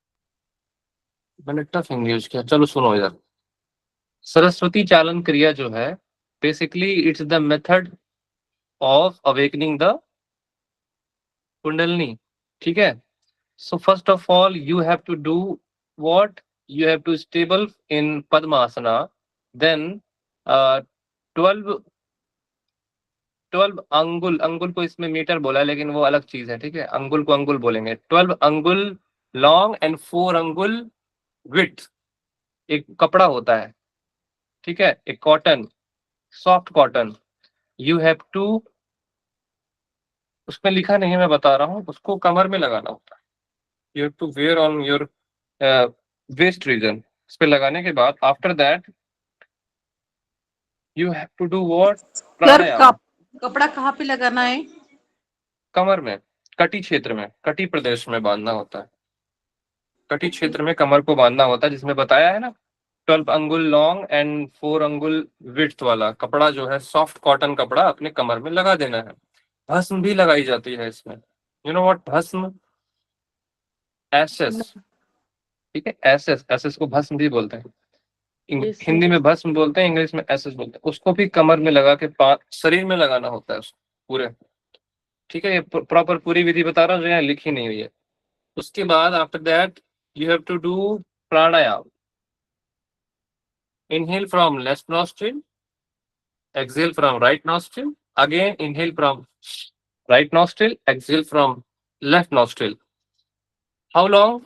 मैंने टफ हिंदी यूज किया? चलो सुनो इधर। सरस्वती चालन क्रिया जो है, basically it's the method of awakening the kundalini. ठीक है। So first of all you have to do what? You have to stable in padmasana, then 12 angul, अंगुल को इसमें मीटर बोला है लेकिन वो अलग चीज है, ठीक है। अंगुल को अंगुल बोलेंगे। 12 अंगुल लॉन्ग एंड 4 अंगुल विड्थ एक कपड़ा होता है, ठीक है, एक cotton, soft cotton, you have to, उसमें लिखा नहीं है, मैं बता रहा हूँ, उसको कमर में लगाना होता है। You have to wear on your waist region. इस पे लगाने के बाद after that you have to do what, sir pranayama. कपड़ा कहाँ पे लगाना है? कमर में, कटी क्षेत्र में, कटी प्रदेश में बांधना होता है। कटी क्षेत्र में कमर को बांधना होता है, जिसमें बताया है ना 12 अंगुल लॉन्ग एंड 4 अंगुल विड्थ वाला कपड़ा जो है, सॉफ्ट कॉटन कपड़ा अपने कमर में लगा देना है। भस्म भी लगाई जाती है इसमें। यू नो व्हाट भस्म? एसेस। ठीक है, एसेस, एसेस को भस्म भी बोलते हैं। Yes sir. हिंदी में भस्म बोलते हैं, इंग्लिश में एसेस बोलते हैं। उसको भी कमर में लगा के शरीर में लगाना होता है उसको पूरे। ठीक है, ये प्रॉपर पूरी विधि बता रहा हूँ जो यहाँ लिखी नहीं हुई है। उसके बाद after that you have to do pranayama. Inhale from left nostril, exhale from right nostril, again inhale from right nostril, exhale from left nostril. How long?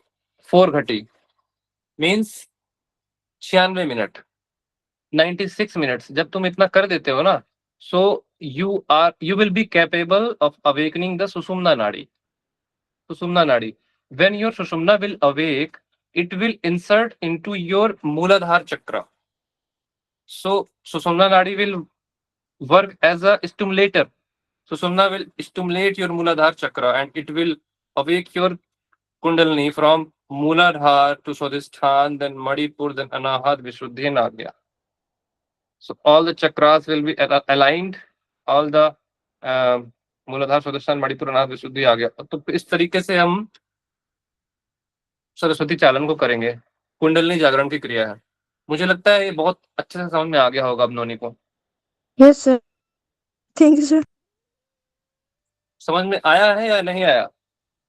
4 घटी, means 96 मिनट, 96 मिनट्स। जब तुम इतना कर देते हो ना, so you will be capable of awakening the Sushumna nadi. Sushumna नाड़ी, when your sushumna will awake, it will insert into your mooladhar chakra. So sushumna nadi will work as a stimulator. Sushumna will stimulate your Mooladhara chakra and it will awake your Kundalini from Mooladhara to Swadhisthana, then Manipur, then Anahat, Vishuddhi, and Agya. So all the chakras will be aligned, all the Mooladhara, Swadhisthana, Manipur, Anahat, Vishuddhi, Agya. तो इस तरीके से हम सरस्वती चालन को करेंगे। कुंडलिनी जागरण की क्रिया है। मुझे लगता है ये बहुत अच्छे से समझ में आ गया होगा अब नोनी को। Yes, sir. Thank you, sir. समझ में आया है या नहीं आया?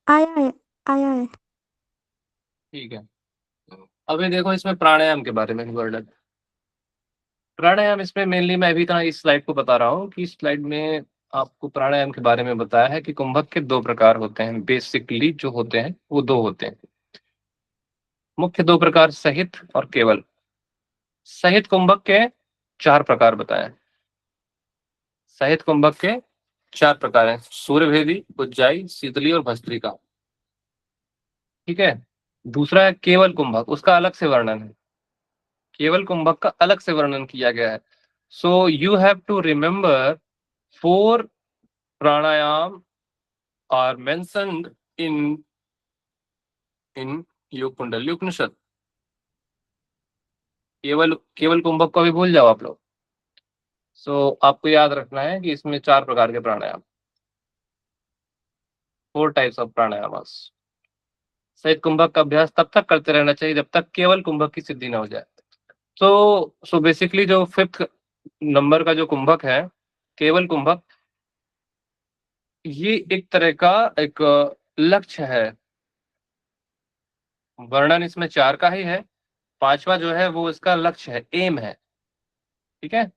आया है, आया है। ठीक है, अभी देखो इसमें प्राणायाम के बारे में वर्णन। प्राणायाम इसमें मेनली मैं अभी इस स्लाइड को बता रहा हूँ कि इस स्लाइड में आपको प्राणायाम के बारे में बताया है कि कुंभक के 2 प्रकार होते हैं। बेसिकली जो होते हैं वो 2 होते हैं, मुख्य 2 प्रकार, सहित और केवल। सहित कुंभक के 4 प्रकार बताए हैं। सहित कुंभक के 4 प्रकार हैं, सूर्यभेदी, उज्जाई, शीतली और भस्त्रिका। ठीक है, दूसरा है केवल कुंभक, उसका अलग से वर्णन है। केवल कुंभक का अलग से वर्णन किया गया है। So you have to remember 4 pranayam are mentioned in योग कुंडली उपनिषद। केवल केवल कुंभक को भी भूल जाओ आप लोग। सो आपको याद रखना है कि इसमें 4 प्रकार के प्राणायाम, 4 टाइप्स ऑफ प्राणायाम। सहित कुंभक का अभ्यास तब तक करते रहना चाहिए जब तक केवल कुंभक की सिद्धि ना हो जाए। सो बेसिकली जो 5th नंबर का जो कुंभक है, केवल कुंभक, ये एक तरह का एक लक्ष्य है। वर्णन इसमें 4 का ही है, 5वां जो है वो इसका लक्ष्य है, एम है। ठीक है,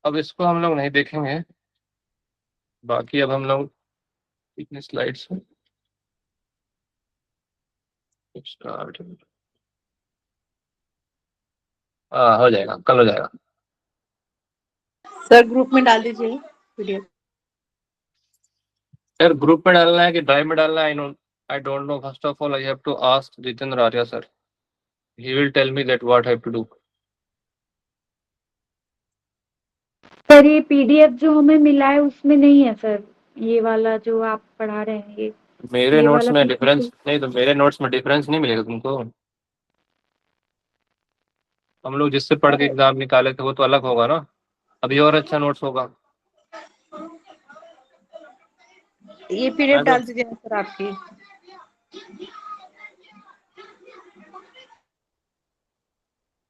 अब इसको हम लोग नहीं देखेंगे, बाकी अब हम लोग कितने स्लाइड्स हैं, स्टार्ट। हाँ, हो जाएगा, कल हो जाएगा। सर ग्रुप में डाल दीजिए पीडीएफ। यार ग्रुप में डालना है कि ड्राइव में डालना है? I don't know. First of all I have to ask Jitendra Arya sir, he will tell me that what have to do. Sir ये पीडीएफ जो हमें मिला है उसमें नहीं है सर, ये वाला जो आप पढ़ा रहे हैं ये मेरे ये नोट्स वाला में PDF डिफरेंस नहीं, तो मेरे नोट्स में डिफरेंस नहीं मिलेगा तुमको। हम लोग जिससे पढ़ के एग्जाम निकाले थे वो तो अलग होगा ना, अभी और अच्छा नोट्स होगा। ये पीडीएफ मैं तो डाल दीजिए ना सर आपकी।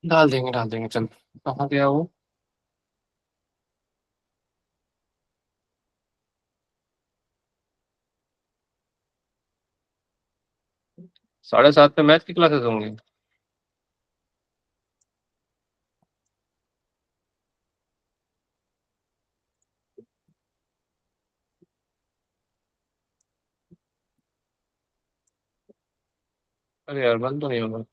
डाल देंगे, डाल देंगे। चल, कहाँ गया वो? साढ़े 7 पे मैथ की क्लासेस होंगी। अरे यार, बंद तो नहीं होगा।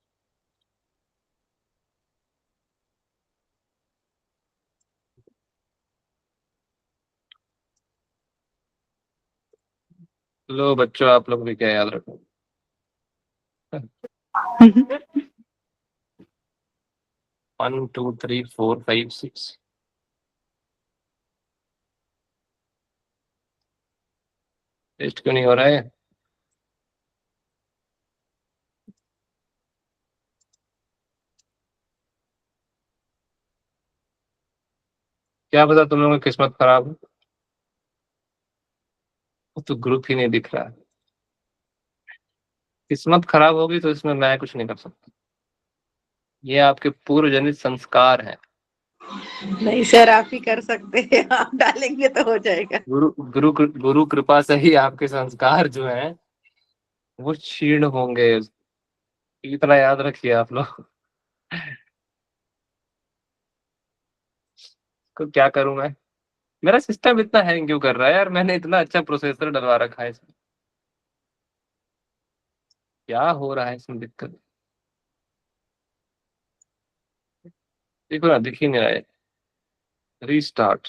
लो बच्चों, आप लोग भी क्या याद रखो। 1 2 3 4 5 6 टेस्ट क्यों नहीं हो रहा है? क्या पता तुम लोगों की किस्मत खराब हो, वो तो ग्रुप ही नहीं दिख रहा है। किस्मत खराब होगी तो इसमें मैं कुछ नहीं कर सकता, ये आपके पूर्व जनित संस्कार हैं। नहीं सर, आप ही कर सकते हैं, आप डालेंगे तो हो जाएगा। गुरु गुरु गुरु कृपा से ही आपके संस्कार जो हैं वो क्षीण होंगे, इतना याद रखिए आप लोग। को क्या करूं मैं, मेरा सिस्टम इतना हैंग क्यों कर रहा है यार? मैंने इतना अच्छा प्रोसेसर डलवा रखा है इसमें, क्या हो रहा है इसमें दिक्कत? देखो ना, दिख ही नहीं रहा है। Restart,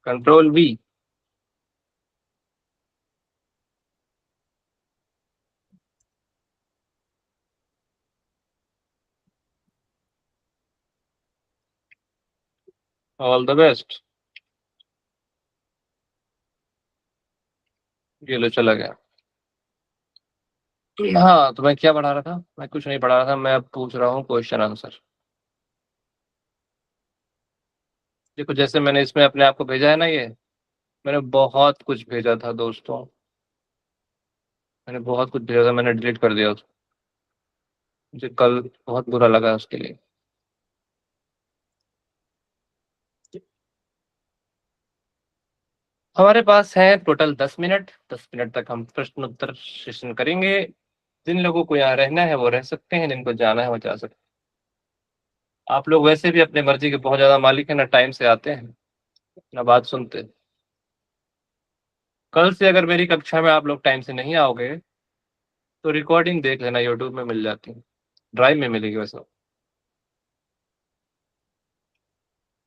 control we. All the best. ये लो चला गया। हाँ, तो मैं क्या पढ़ा रहा था? मैं कुछ नहीं पढ़ा रहा था, मैं अब पूछ रहा हूँ क्वेश्चन आंसर। देखो, जैसे मैंने इसमें अपने आप को भेजा है ना, ये मैंने बहुत कुछ भेजा था दोस्तों, मैंने बहुत कुछ भेजा था, मैंने डिलीट कर दिया उसको। मुझे कल बहुत बुरा लगा उसके लिए। हमारे पास है टोटल 10 मिनट, 10 मिनट तक हम प्रश्न उत्तर सेशन करेंगे। जिन लोगों को यहाँ रहना है वो रह सकते हैं, जिनको जाना है वो जा सकते हैं। आप लोग वैसे भी अपने मर्जी के बहुत ज्यादा मालिक हैं ना, टाइम से आते हैं ना बात सुनते हैं। कल से अगर मेरी कक्षा में आप लोग टाइम से नहीं आओगे तो रिकॉर्डिंग देख लेना, यूट्यूब में मिल जाती है, ड्राइव में मिलेगी वैसे।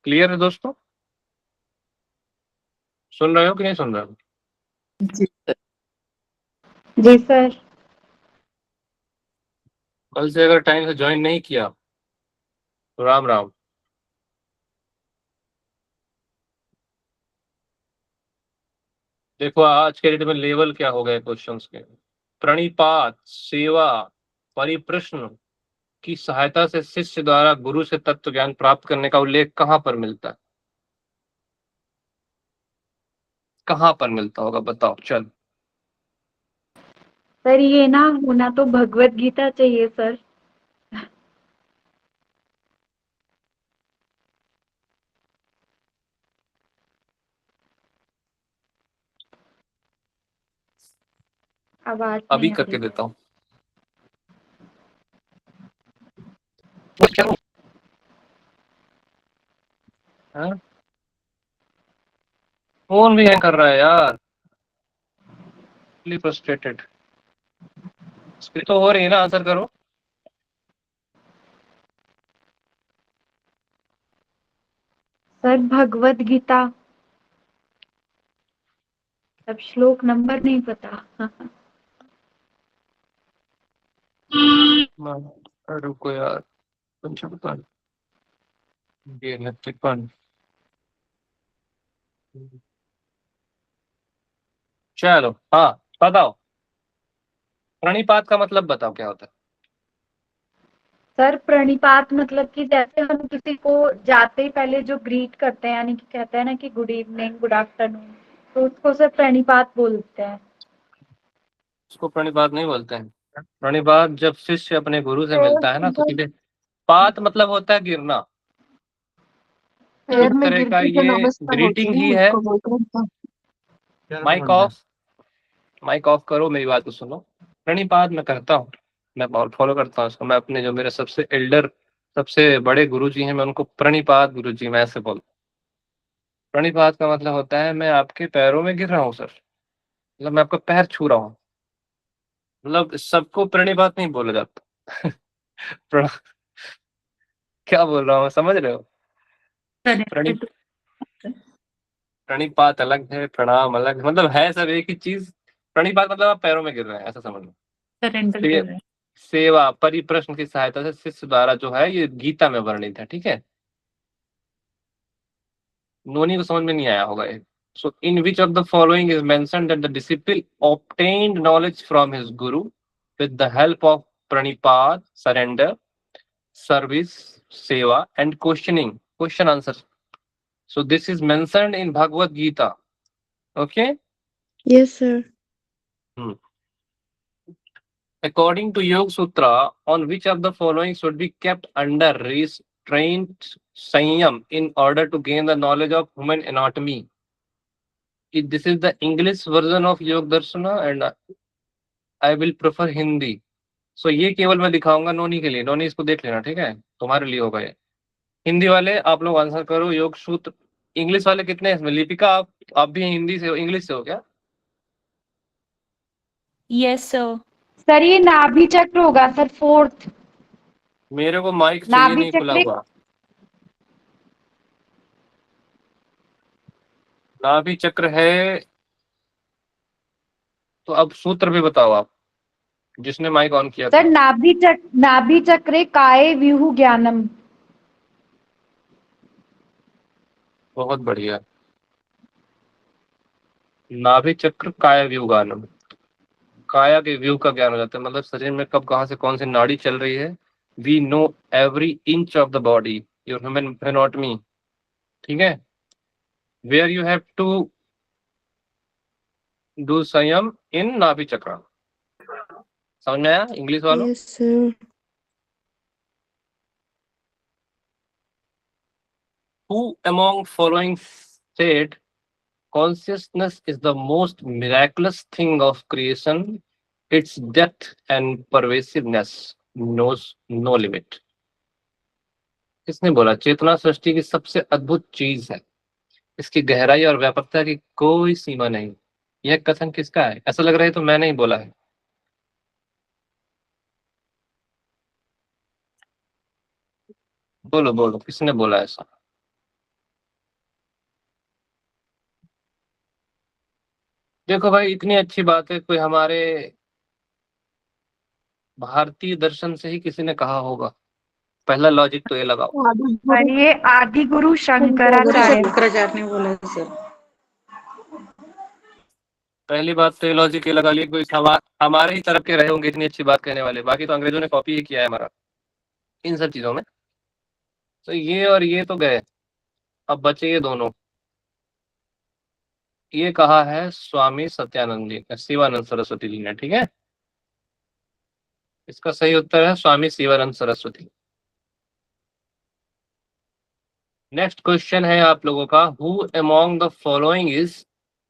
क्लियर है दोस्तों? सुन रहे हो कि नहीं सुन रहे हो? जी सर। जी सर। कल से अगर टाइम से ज्वाइन नहीं किया तो राम राम। देखो आज के डेट में लेवल क्या हो गए क्वेश्चंस के। प्रणिपात, सेवा, परिप्रश्न की सहायता से शिष्य द्वारा गुरु से तत्व ज्ञान प्राप्त करने का उल्लेख कहाँ पर मिलता है? कहाँ पर मिलता होगा बताओ? चल, सर ये ना होना तो भगवत गीता चाहिए सर। आवाज अभी नहीं आ करके रही। देता हूँ। हाँ? फोन भी हैंग कर रहा है यार, फ्रस्ट्रेटेड। तो हो रही है ना, आंसर करो। सर भगवत गीता, अब श्लोक नंबर नहीं पता। रुको यार, कुछ पता नहीं। ये इलेक्ट्रिक फन। चलो हाँ, बताओ प्रणिपात का मतलब बताओ क्या होता है? सर प्रणिपात मतलब कि जैसे हम किसी को जाते ही पहले जो ग्रीट करते हैं, यानी कि कहते हैं ना कि गुड इवनिंग, गुड आफ्टरनून, तो उसको सर प्रणिपात बोलते हैं। उसको प्रणिपात नहीं बोलते हैं। प्रणिपात जब शिष्य अपने गुरु से पैर मिलता है ना तो एकदम सीधे, पात मतलब होता है गिरना। पैर एक में तरह गिर का के जो ये नमस्कार होती ग्रीटिंग है ही है। उसको बोलते हैं। माइक ऑफ, माइक ऑफ करो, मेरी बात को सुनो। प्रणिपात मैं करता हूँ, मैं बहुत फॉलो करता हूँ इसको। मैं अपने जो मेरे सबसे एल्डर, सबसे बड़े गुरु जी हैं, मैं उनको प्रणिपात गुरु जी मैं ऐसे बोलता हूँ। प्रणिपात का मतलब होता है मैं आपके पैरों में गिर रहा हूँ सर, मतलब मैं आपका पैर छू रहा हूँ। मतलब सबको प्रणिपात नहीं बोला जाता। प्रण- क्या बोल रहा हूँ, समझ रहे हो? सर प्रणि तो प्रणिपात अलग है, प्रणाम अलग है, मतलब है सब एक ही चीज। प्रणिपात मतलब आप पैरों में गिर रहे हैं, ऐसा समझ लो। सरेंडर तो ये कर रहे हैं। सेवा परिप्रश्न की सहायता से शिष्य द्वारा जो है ये गीता में वर्णित है, ठीक है। नोनी को समझ में नहीं आया होगा ये। So in which of the following is mentioned that the disciple obtained knowledge from his guru with the help of pranipata, surrender, service, seva and question answer. So this is mentioned in Bhagavad Gita. Okay. Yes, sir. According to Yoga Sutra, on which of the following should be kept under restraint Sanyam in order to gain the knowledge of human anatomy? This is the English version of Yoga Darshana and I will prefer Hindi. So ये केवल मैं दिखाऊंगा नोनी के लिए, नोनी इसको देख लेना, ठीक है, तुम्हारे लिए होगा ये। हिंदी वाले आप लोग आंसर करो योग सूत्र। इंग्लिश वाले कितने हैं इसमें? लिपिका आप भी हिंदी से हो, इंग्लिश से हो क्या? Yes, sir. सर ये नाभि चक्र होगा सर, 4th। मेरे को माइक चाहिए नाभि नहीं खुला चक्र हुआ। नाभि चक्र है तो अब सूत्र भी बताओ आप, जिसने माइक ऑन किया सर, था। नाभि चक्रे काय व्यूह ज्ञानम। बहुत बढ़िया। नाभि चक्र काया व्यू गानम, काया के व्यू का ज्ञान हो जाता है, मतलब शरीर में कब कहाँ से कौन सी नाड़ी चल रही है। We know every inch of the body, your human anatomy, ठीक है। Where you have to do samyama in नाभि चक्र। समझ में आया इंग्लिश वालों? Yes, sir. Who among following said consciousness is the most miraculous thing of creation, its depth and pervasiveness knows no limit? किसने बोला चेतना सृष्टि की सबसे अद्भुत चीज है, इसकी गहराई और व्यापकता की कोई सीमा नहीं? यह कथन किसका है? ऐसा लग रहा है तो मैंने ही बोला है। बोलो बोलो किसने बोला ऐसा? देखो भाई इतनी अच्छी बात है, कोई हमारे भारतीय दर्शन से ही किसी ने कहा होगा। पहला लॉजिक तो ये लगाओ। और ये आदि गुरु गुरु शंकराचार्य। शंकराचार्य ने बोला है सर। पहली बात तो ये लॉजिक ये लगा लिए कोई हमारे ही तरफ के रहे होंगे इतनी अच्छी बात कहने वाले, बाकी तो अंग्रेजों ने कॉपी ही किया है हमारा इन सब चीजों में। तो ये और ये तो गए, अब बचे ये दोनों। ये कहा है स्वामी सत्यानंद जी ने, शिवानंद सरस्वती जी ने, ठीक है। इसका सही उत्तर है स्वामी शिवानंद सरस्वती। नेक्स्ट क्वेश्चन है आप लोगों का, who among the following is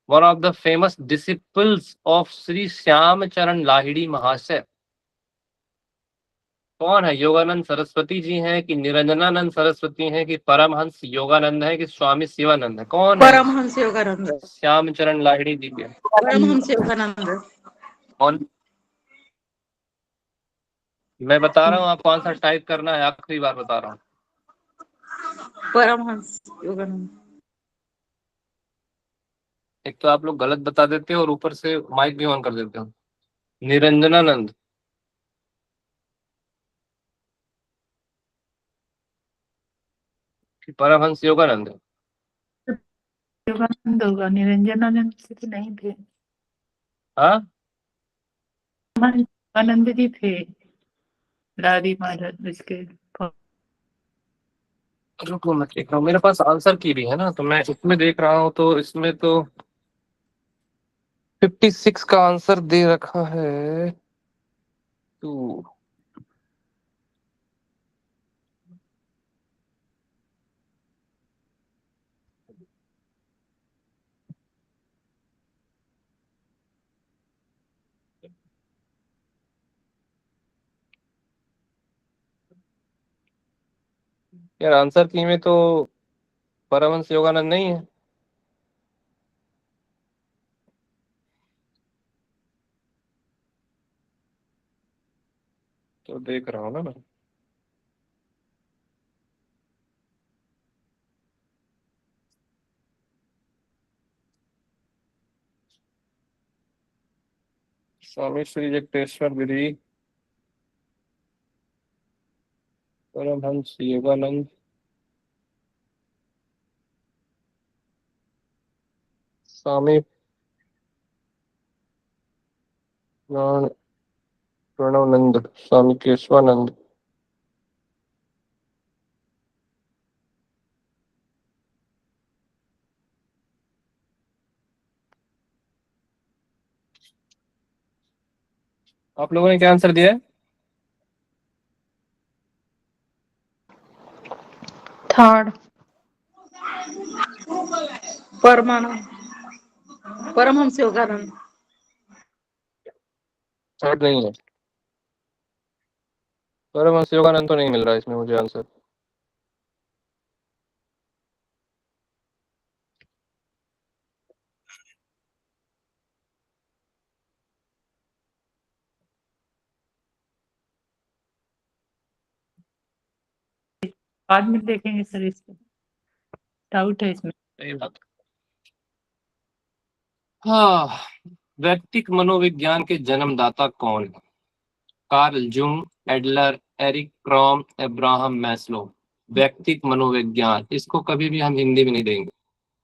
one of the famous disciples of Shri Shyamcharan Lahiri महाशय? कौन है? योगानंद सरस्वती जी हैं कि निरंजनानंद सरस्वती हैं कि परमहंस योगानंद है कि स्वामी शिवानंद है? कौन है? परमहंस योगानंद। श्यामचरण लाहिड़ी जी के परमहंस योगानंद। कौन? मैं बता रहा हूँ आपको आंसर टाइप करना है, आखिरी बार बता रहा हूँ। परमहंस योगानंद। एक तो आप लोग गलत बता देते हो और ऊपर से माइक भी ऑन कर देते हो। निरंजनानंद, परमहंस योगानंद। योगानंद होगा, निरंजनानंद जी तो नहीं थे। हाँ आनंद जी थे, दादी महाराज के। रुको मैं देख रहा हूँ, मेरे पास आंसर की भी है ना, तो मैं इसमें देख रहा हूँ तो इसमें तो 56 का आंसर दे रखा है। तो यार आंसर की में तो परमहंस योगानंद नहीं है। तो देख रहा हूँ ना मैं। स्वामी श्री जगतेश्वर गिरी, परमहंस योगानंद, स्वामी प्रणवानंद, स्वामी केशवानंद, आप लोगों ने क्या आंसर दिया है? थर्ड परमहंस योगानंद। थर्ड नहीं है, परमहंस योगानंद तो नहीं मिल रहा है इसमें मुझे आंसर। बाद में देखेंगे सर, इसको डाउट है इसमें। सही बात। हाँ, व्यक्तिक मनोविज्ञान के जन्मदाता कौन है? Carl Jung, Adler, Erich Fromm, Abraham Maslow. व्यक्तिक मनोविज्ञान, इसको कभी भी हम हिंदी में नहीं देंगे,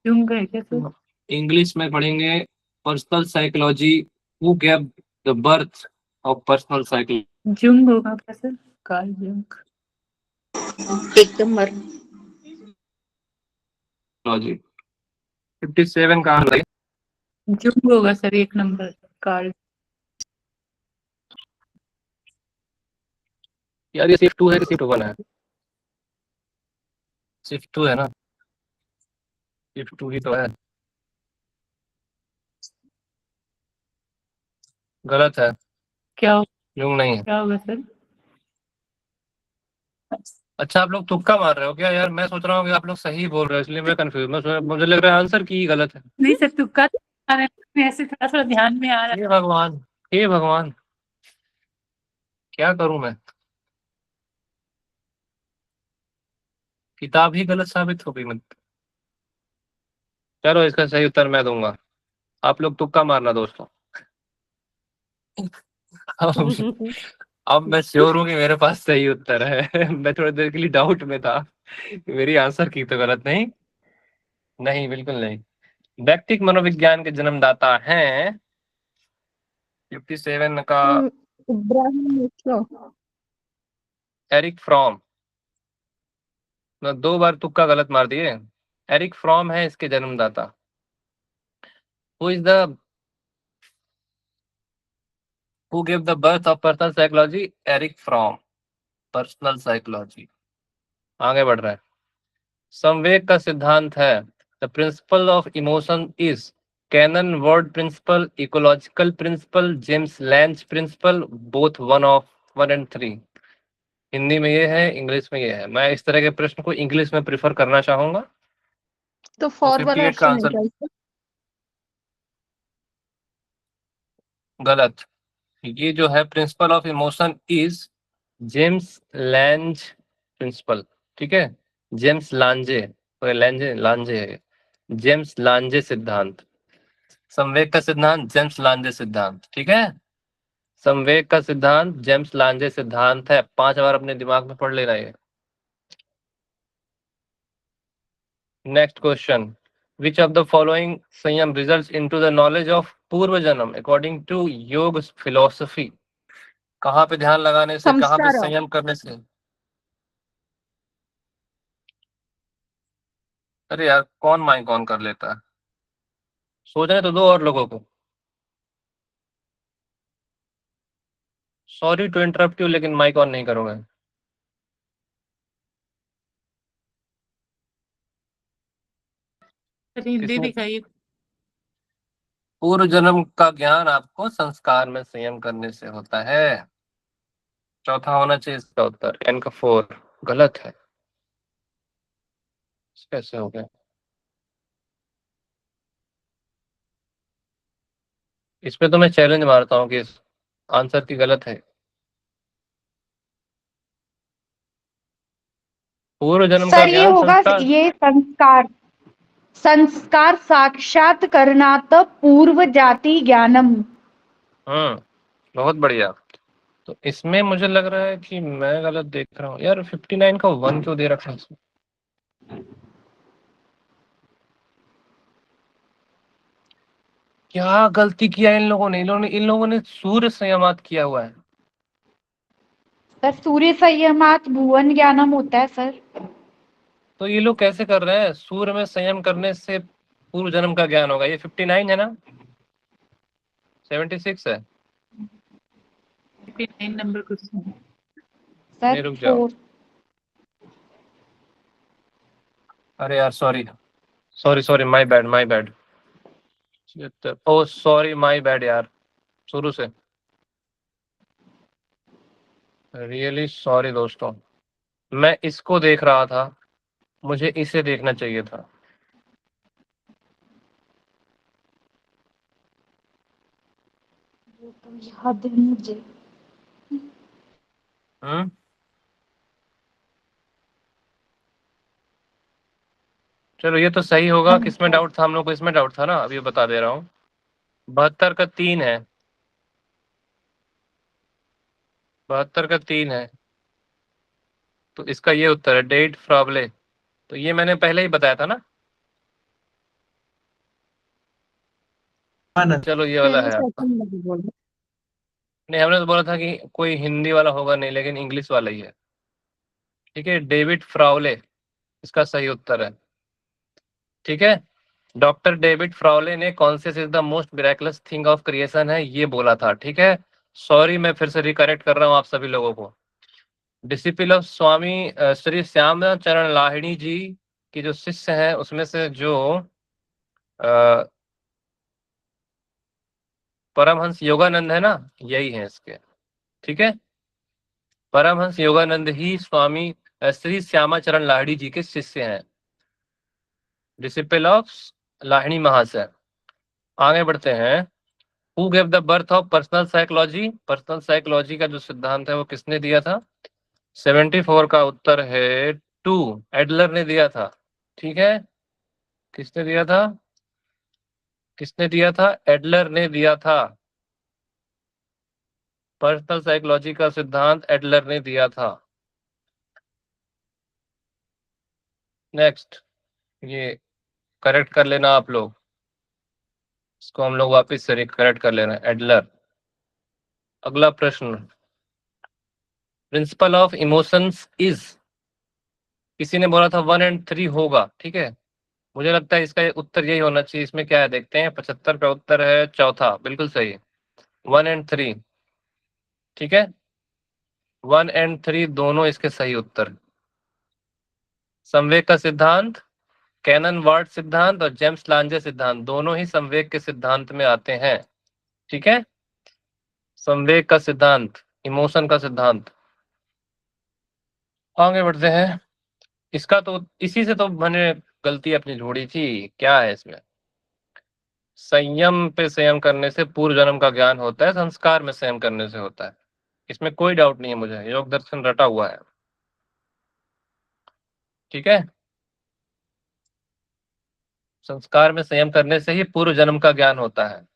जूंग है क्या सर? इंग्लिश में पढ़ेंगे। Personal psychology, who gave the birth of personal psychology. Jung होगा क्या सर? Carl Jung. एक नंबर। 57 का आंसर है। जूंग होगा सर, एक नंबर कार्ल। यार ये शिफ्ट 2 है कि शिफ्ट 1 है? शिफ्ट 2 है ना, शिफ्ट 2 ही तो है। गलत है, क्या जूंग नहीं है। क्या होगा सर? अच्छा, आप लोग तुक्का मार रहे हो क्या? यार मैं सोच रहा हूँ कि आप लोग सही बोल रहे हो, इसलिए मैं कंफ्यूज, मुझे लग रहा है आंसर की ही गलत है। नहीं सर, तुक्का तो आ रहा है, ऐसे थोड़ा थोड़ा ध्यान में आ रहा हे भगवान, हे भगवान, क्या करूं मैं? किताब ही गलत साबित हो गई मत। चलो इसका सही उत्तर मैं दूंगा, आप लोग तुक्का मारना दोस्तों। अब अब मैं श्योर हूं कि मेरे पास सही उत्तर है। मैं थोड़ी देर के लिए डाउट में था, मेरी आंसर की तो गलत नहीं। नहीं, बिल्कुल नहीं। व्यक्तिक मनोविज्ञान के जन्मदाता हैं 57 का इब्राहिम मैस्लो। Eric from. मैं 2 बार तुक्का गलत मार दिए। एरिक फ्रॉम है इसके जन्मदाता। Who is the who give the birth of personal psychology? Erich Fromm, personal psychology. आगे बढ़ रहा है। संवेग का सिद्धांत है the principle of emotion is Cannon Bard principle, ecological principle, James Lange principle, both 1 and 3। Hindi में ये है, इंग्लिश में ये है। मैं इस तरह के प्रश्न को इंग्लिश में प्रिफर करना चाहूंगा। तो 4 वाला 58 का ऑप्शन है आंसर क्या इसका? गलत। ये जो है principle of emotion is James Lange principle, ठीक है, जेम्स लांजे, लांजे लांजे है, जेम्स लांजे सिद्धांत। संवेग का सिद्धांत जेम्स लांजे सिद्धांत, ठीक है। संवेग का सिद्धांत जेम्स लांजे सिद्धांत है। 5 बार अपने दिमाग में पढ़ लेना ये। Next question, which of the following samyama results into the knowledge of purva janma according to योग फिलोसफी? कहाँ पे ध्यान लगाने से, कहाँ पे संस्कार। संयम करने से? अरे यार, कौन माइक ऑन कर लेता है? सोचने तो दो और लोगों को। सॉरी टू इंटरप्ट यू, लेकिन माइक ऑन नहीं करूंगा। सर, हिंदी किसने? दिखाइए। पूर्व जन्म का ज्ञान आपको संस्कार में संयम करने से होता है। चौथा होना चाहिए इसका उत्तर, एन का 4 गलत है। कैसे हो गया? इसमें तो मैं चैलेंज मारता हूँ कि इस आंसर की गलत है। पूर्व जन्म का सर ये ज्ञान होगा, संस्कार। ये संस्कार, संस्कार साक्षात करणात पूर्व जाति ज्ञानम। बहुत बढ़िया। तो इसमें मुझे लग रहा है कि मैं गलत देख रहा हूँ यार, 59 का 1 क्यों दे रखा है इसमें? क्या गलती किया इन लोगों ने सूर्य संयमात किया हुआ है। सर सूर्य संयमात भुवन ज्ञानम होता है सर। तो ये लोग कैसे कर रहे हैं? सूर्य में संयम करने से पूर्व जन्म का ज्ञान होगा। ये 59 है ना? 76 है। 59 नंबर क्वेश्चन। नहीं, सर रुक जाओ। 4। अरे यार sorry sorry, my bad. Oh sorry, my bad यार, शुरू से रियली सॉरी दोस्तों, मैं इसको देख रहा था, मुझे इसे देखना चाहिए था। याद है मुझे। हम्म चलो ये तो सही होगा। किसमें डाउट था हम लोग को? इसमें डाउट था ना, अभी बता दे रहा हूँ। 72 का 3 है, 72 का 3 है, तो इसका ये उत्तर है, डेट फ्रॉबले। तो ये मैंने पहले ही बताया था ना। चलो ये वाला है आपका। नहीं, हमने तो बोला था कि कोई हिंदी वाला होगा नहीं, लेकिन इंग्लिश वाला ही है। ठीक है, डेविड फ्राउले इसका सही उत्तर है। ठीक है, डॉक्टर डेविड फ्राउले ने conscious is the most miracles thing of creation है, ये बोला था। ठीक है, सॉरी मैं फिर से रिकरेक्ट कर रहा हूँ आप सभी लोगों को। डिसिपल ऑफ स्वामी श्री श्याम चरण लाहिड़ी जी के जो शिष्य हैं, उसमें से जो अ, परमहंस योगानंद है ना, यही है इसके। ठीक है, परमहंस योगानंद ही स्वामी श्री श्यामाचरण लाहिड़ी जी के शिष्य हैं, डिसिपल ऑफ लाहिड़ी महाशय। आगे बढ़ते हैं। Who gave the birth of personal psychology? Personal psychology का जो सिद्धांत है वो किसने दिया था? 74 का उत्तर है 2, एडलर ने दिया था। ठीक है, किसने दिया था? किसने दिया था? एडलर ने दिया था। पर्सनल साइकोलॉजी का सिद्धांत एडलर ने दिया था। नेक्स्ट, ये करेक्ट कर लेना आप लोग, इसको हम लोग वापस से करेक्ट कर लेना, एडलर। अगला प्रश्न, प्रिंसिपल ऑफ इमोशंस इज, किसी ने बोला था 1 और 3 होगा। ठीक है, मुझे लगता है इसका उत्तर यही होना चाहिए। इसमें क्या है देखते हैं। 75 का उत्तर है चौथा, बिल्कुल सही, 1 और 3। ठीक है, 1 और 3 दोनों इसके सही उत्तर। संवेग का सिद्धांत, कैनन वार्ड सिद्धांत और जेम्स लांजे सिद्धांत, दोनों ही संवेग के सिद्धांत में आते हैं। ठीक है, संवेग का सिद्धांत, इमोशन का सिद्धांत। आगे बढ़ते हैं। इसका तो इसी से तो मैंने गलती अपनी ढूंढी थी। क्या है इसमें? संयम पे संयम करने से पूर्व जन्म का ज्ञान होता है, संस्कार में संयम करने से होता है। इसमें कोई डाउट नहीं है, मुझे योग दर्शन रटा हुआ है। ठीक है, संस्कार में संयम करने से ही पूर्व जन्म का ज्ञान होता है,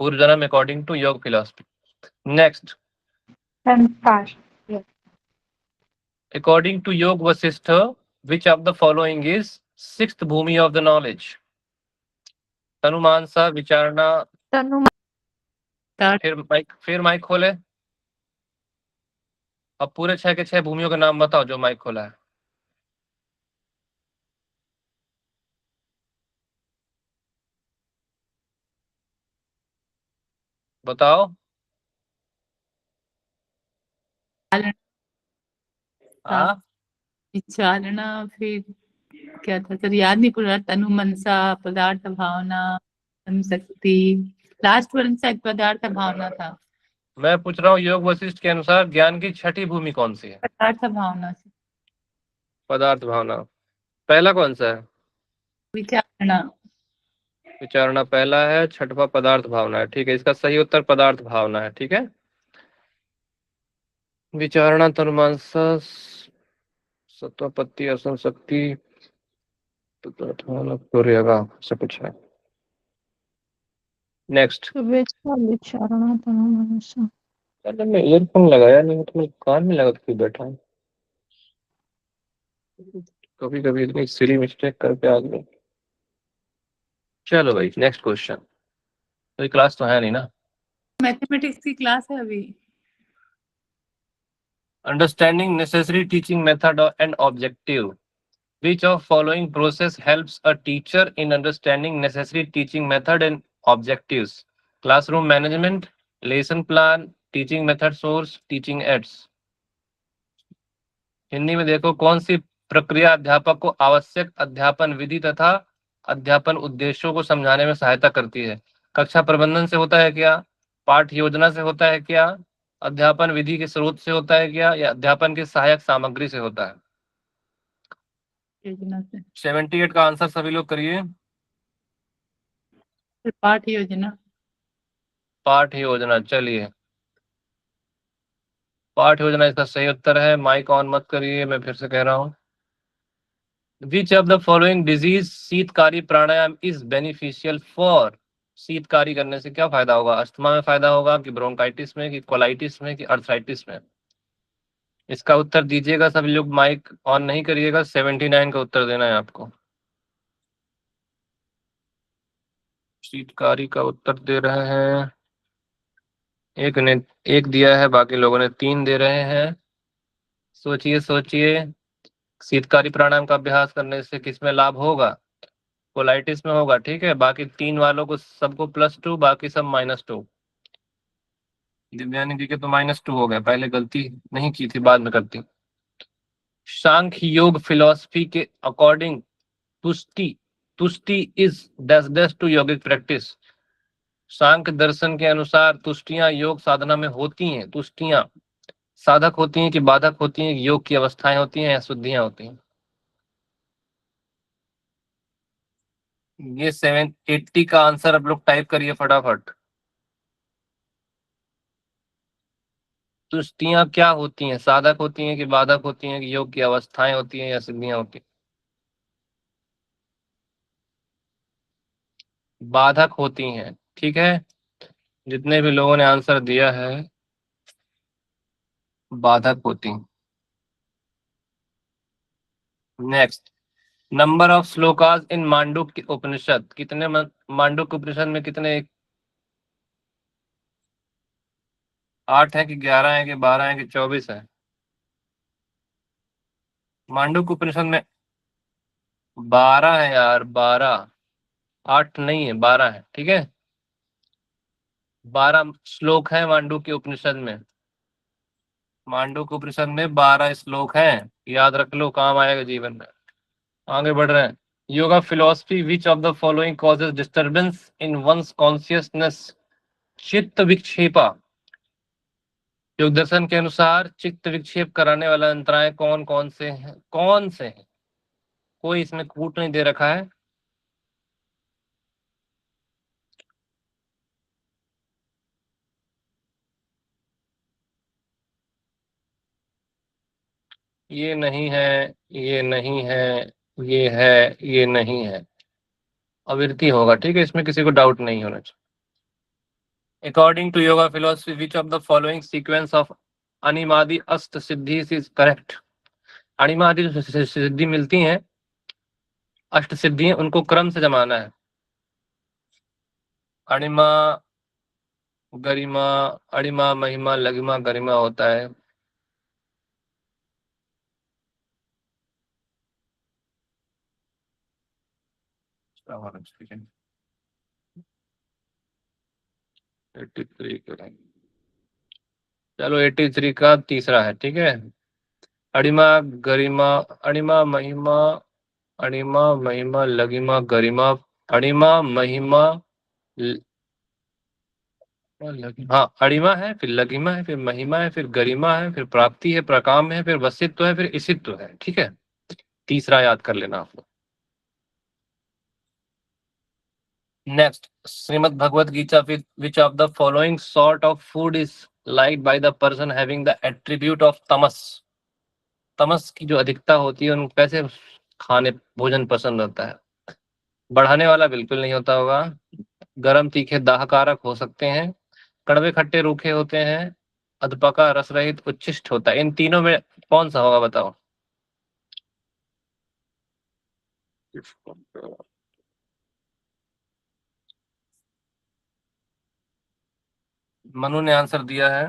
purva janma according to yoga philosophy. Next, samskara. According to Yoga Vashishtha which of the following is sixth bhumi of the knowledge? Tanumanasa, vicharana. फिर माइक खोले। अब पूरे 6 के 6 भूमियों के नाम बताओ जो माइक खोला है। बताओ। हाँ, विचारणा, फिर क्या था सर, याद नहीं पड़ रहा। तनु मनसा, पदार्थ भावना, शक्ति, लास्ट वन शायद पदार्थ भावना था। मैं पूछ रहा हूँ योग वशिष्ठ के अनुसार ज्ञान की छठी भूमि कौन सी है? पदार्थ भावना से। पदार्थ भावना। पहला कौन सा है? विचारणा। विचारणा पहला है, छठवा पदार्थ भावना है। ठीक है, इसका सही उत्तर पदार्थ भावना है। ठीक है, विचारणा, तनुमानसा, सत्वपत्ति, असम शक्ति, सूर्यगा, सब कुछ है। नेक्स्ट, विचारणा तनुमानसा। अरे मैं ईयरफोन लगाया नहीं, तो मैं कान में लगा के बैठा हूँ। कभी कभी इतनी सिली मिस्टेक करके आ गए। चलो भाई नेक्स्ट क्वेश्चन। तो ये क्लास तो है नहीं ना। मैथमेटिक्स की क्लास है अभी। Understanding necessary teaching method and objective. Which of following process helps a teacher in understanding necessary teaching method and objectives? Classroom management, lesson plan, teaching method source, teaching aids. Hindi में देखो, कौन सी प्रक्रिया अध्यापक को आवश्यक अध्यापन विधि तथा अध्यापन उद्देश्यों को समझाने में सहायता करती है? कक्षा प्रबंधन से होता है क्या, पाठ योजना से होता है क्या, अध्यापन विधि के स्रोत से होता है क्या, या अध्यापन की सहायक सामग्री से होता है? योजना से। 78 का आंसर सभी लोग करिए। फिर पाठ योजना। पाठ योजना, चलिए पाठ योजना इसका सही उत्तर है। माइक ऑन मत करिए, मैं फिर से कह रहा हूँ। Which of the following disease sitkari pranayama is beneficial for? Sitkari करने से क्या फायदा होगा? अस्थमा में फायदा होगा कि ब्रोंकाइटिस में कि कोलाइटिस में कि अर्थराइटिस में? इसका उत्तर दीजिएगा सभी लोग, माइक ऑन नहीं करिएगा। 79 का उत्तर देना है आपको। शीतकारी का उत्तर दे रहे हैं, एक ने एक दिया है, बाकी लोगों ने 3 दे रहे हैं। सोचिए सोचिए, शीतकारी प्राणायाम का अभ्यास करने से किस में लाभ होगा? कोलाइटिस में होगा, ठीक है। बाकी 3 वालों को सबको +2, बाकी सब -2। दिव्यानी जी के तो -2 हो गए, पहले गलती नहीं की थी, बाद में करती। सांख्य योग फिलॉसफी के according tushti tushti is dash dash to yogic practice. Sankhya दर्शन के अनुसार तुष्टियां योग साधना में होती हैं। तुष्टियां साधक होती हैं कि बाधक होती हैं? योग की अवस्थाएं होती हैं या शुद्धियां होती हैं? ये 780 का आंसर आप लोग टाइप करिए फटाफट। तुष्टियां क्या होती हैं? साधक होती हैं कि बाधक होती हैं कि योग की अवस्थाएं होती हैं या सिद्धियां होती हैं? बाधक होती हैं, ठीक है। जितने भी लोगों ने आंसर दिया है, बाधक होती हैं। नेक्स्ट, नंबर ऑफ श्लोकास इन मांडुक्य उपनिषद। कितने मांडुक्य उपनिषद में कितने? 8 है कि 11 है कि 12 है कि 24 है? मांडुक्य उपनिषद में 12 है यार, 12। 8 नहीं है, 12 है, ठीक है। 12 श्लोक है मांडुक्य उपनिषद में। मांडुक्य उपनिषद में 12 श्लोक हैं, याद रख लो, काम आएगा जीवन में। आगे बढ़ रहे हैं। Yoga philosophy, which of the following causes disturbance in one's consciousness? Chitta vikshepa. योग दर्शन के अनुसार चित्त विक्षेप कराने वाला अंतराय कौन कौन से हैं? कौन से हैं? कोई इसमें कूट नहीं दे रखा है। ये नहीं है, ये नहीं है, ये है, ये नहीं है। अविरति होगा, ठीक है, इसमें किसी को डाउट नहीं होना चाहिए। According to yoga philosophy, which of the following sequence of animadi ashta siddhi is correct? अनिमादि जो सिद्धि मिलती हैं, अष्ट सिद्धि, उनको क्रम से जमाना है। अणिमा, गरिमा, अणिमा, महिमा, लघिमा, गरिमा होता है। ठीक है, 83 करेंगे। चलो 83 का तीसरा है, ठीक है। अणिमा, गरिमा, अणिमा, महिमा, अणिमा, महिमा, लघिमा, गरिमा, अणिमा, महिमा, हाँ, अणिमा है, फिर लघिमा है, फिर महिमा है, फिर गरिमा है, फिर प्राप्ति है, प्रकाम है, फिर वसित्व है, फिर इसित्व है, ठीक है। तीसरा याद कर लेना आप लोग। Next, Shrimad Bhagavad Gita, which of the following sort of food is liked by the person having the attribute of tamas? Tamas की जो अधिकता होती है, उनको कैसे खाने भोजन पसंद होता है? बढ़ाने वाला बिल्कुल नहीं होता होगा। गरम तीखे दाहकारक हो सकते हैं, कड़वे खट्टे रूखे होते हैं, अधपका, रस रहित, उच्छिष्ट होता है। इन तीनों में कौन सा होगा बताओ? मनु ने आंसर दिया है